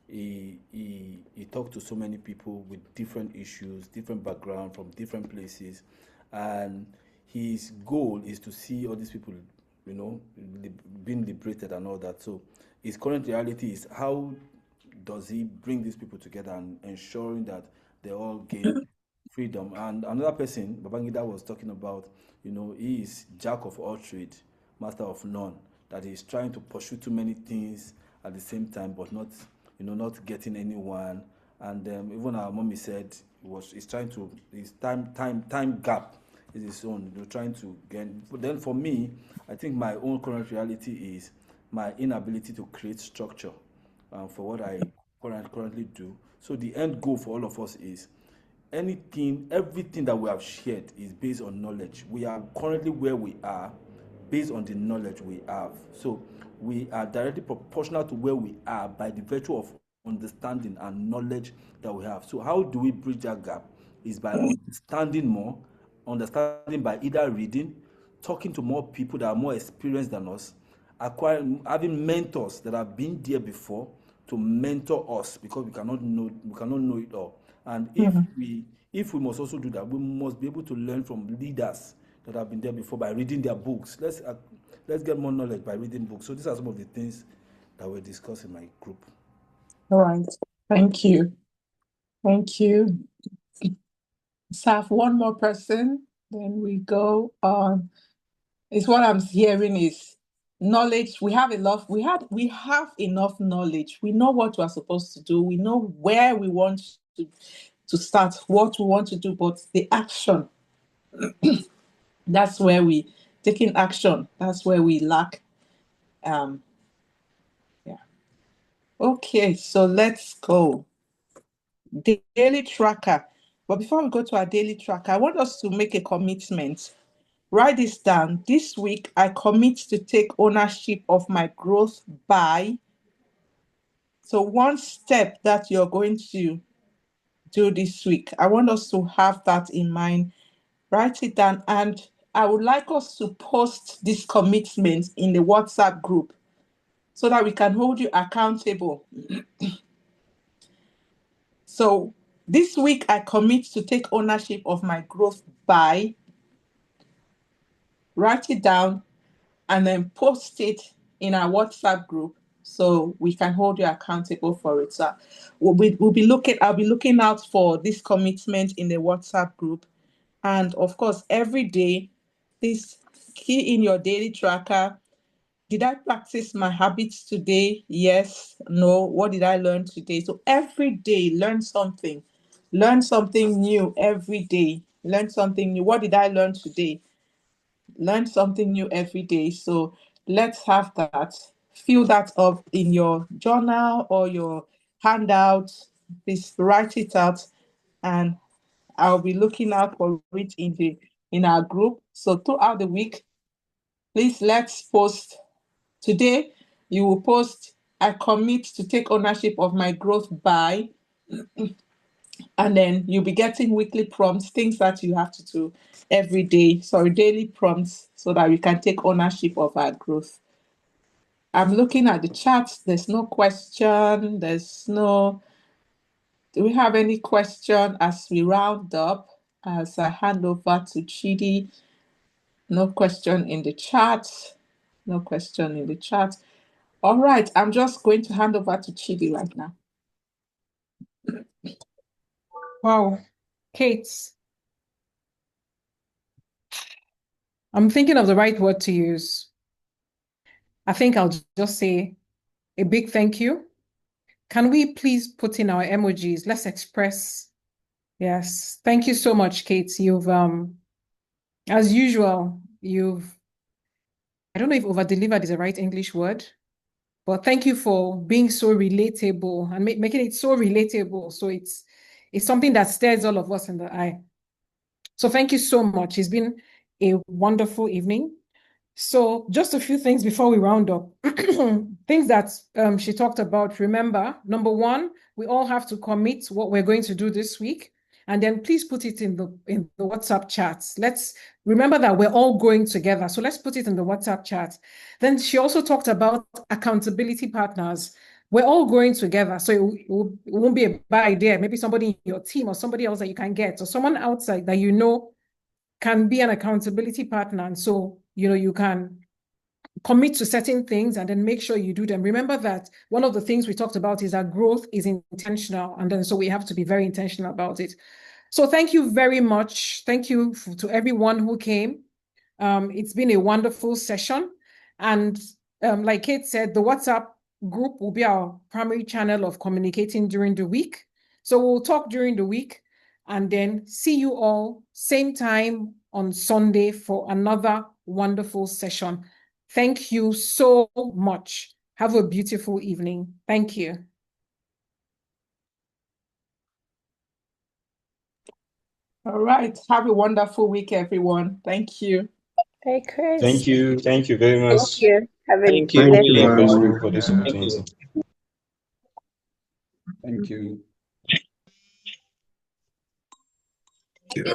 He talked to so many people with different issues, different background from different places, and his goal is to see all these people, being liberated and all that. So his current reality is how does he bring these people together and ensuring that they all gain freedom. And another person, Babangida, was talking about, he is jack of all trade, master of none, that he's trying to pursue too many things at the same time, but not, not getting anyone. And even our mommy said he's trying to, his time gap is his own, trying to gain. But then for me, I think my own current reality is my inability to create structure for what I currently do. So the end goal for all of us is everything that we have shared is based on knowledge. We are currently where we are based on the knowledge we have. So we are directly proportional to where we are by the virtue of understanding and knowledge that we have. So how do we bridge that gap? Is by understanding by either reading, talking to more people that are more experienced than us, having mentors that have been there before to mentor us, because we cannot know it all. And if we must also do that, we must be able to learn from leaders that have been there before by reading their books. Let's get more knowledge by reading books. So these are some of the things that we discuss in my group. All right. Thank you. So I have one more person, then we go on. It's what I'm hearing is knowledge. We have enough knowledge. We know what we're supposed to do. We know where we want to start, what we want to do, but the action, that's where taking action, that's where we lack. Okay, so let's go. Daily tracker. But before we go to our daily tracker, I want us to make a commitment. Write this down. This week, I commit to take ownership of my growth by. So one step that you're going to do this week, I want us to have that in mind. Write it down. And I would like us to post this commitment in the WhatsApp group so that we can hold you accountable. So this week, I commit to take ownership of my growth by. Write it down and then post it in our WhatsApp group so we can hold you accountable for it. So I'll be looking out for this commitment in the WhatsApp group. And of course, every day, this key in your daily tracker. Did I practice my habits today? Yes, no. What did I learn today? So every day, learn something. Learn something new every day. Learn something new. What did I learn today? Learn something new every day. So let's have that. Fill that up in your journal or your handout. Please write it out, and I'll be looking out for it in our group. So throughout the week, please let's post. Today, you will post, I commit to take ownership of my growth by, and then you'll be getting weekly prompts, things that you have to do every day. Sorry, daily prompts, so that we can take ownership of our growth. I'm looking at the chat. There's no question. Do we have any question as we round up? As I hand over to Chidi. No question in the chat. No question in the chat. All right, I'm just going to hand over to Chidi right now. Wow, Kate, I'm thinking of the right word to use. I think I'll just say a big thank you. Can we please put in our emojis? Let's express. Yes, thank you so much, Kate. You've, as usual, I don't know if over-delivered is the right English word, but thank you for being so relatable and making it so relatable. So it's something that stares all of us in the eye. So thank you so much. It's been a wonderful evening. So just a few things before we round up. Things that she talked about. Remember, number one, we all have to commit what we're going to do this week. And then please put it in the WhatsApp chats. Let's remember that we're all going together. So let's put it in the WhatsApp chat. Then she also talked about accountability partners. we're all growing together. So it won't be a bad idea. Maybe somebody in your team or somebody else that you can get, or someone outside that you know can be an accountability partner. And so, you can commit to certain things and then make sure you do them. Remember that one of the things we talked about is that growth is intentional. And then so we have to be very intentional about it. So thank you very much. Thank you to everyone who came. It's been a wonderful session. And like Kate said, the WhatsApp group will be our primary channel of communicating during the week. So we'll talk during the week and then see you all same time on Sunday for another wonderful session. Thank you so much. Have a beautiful evening. Thank you. All right. Have a wonderful week, everyone. Thank you. Hey, Chris. Thank you. Thank you very much. Thank you. Have a Thank you. blessed Really day. appreciate you for this opportunity. Thank you. Yeah.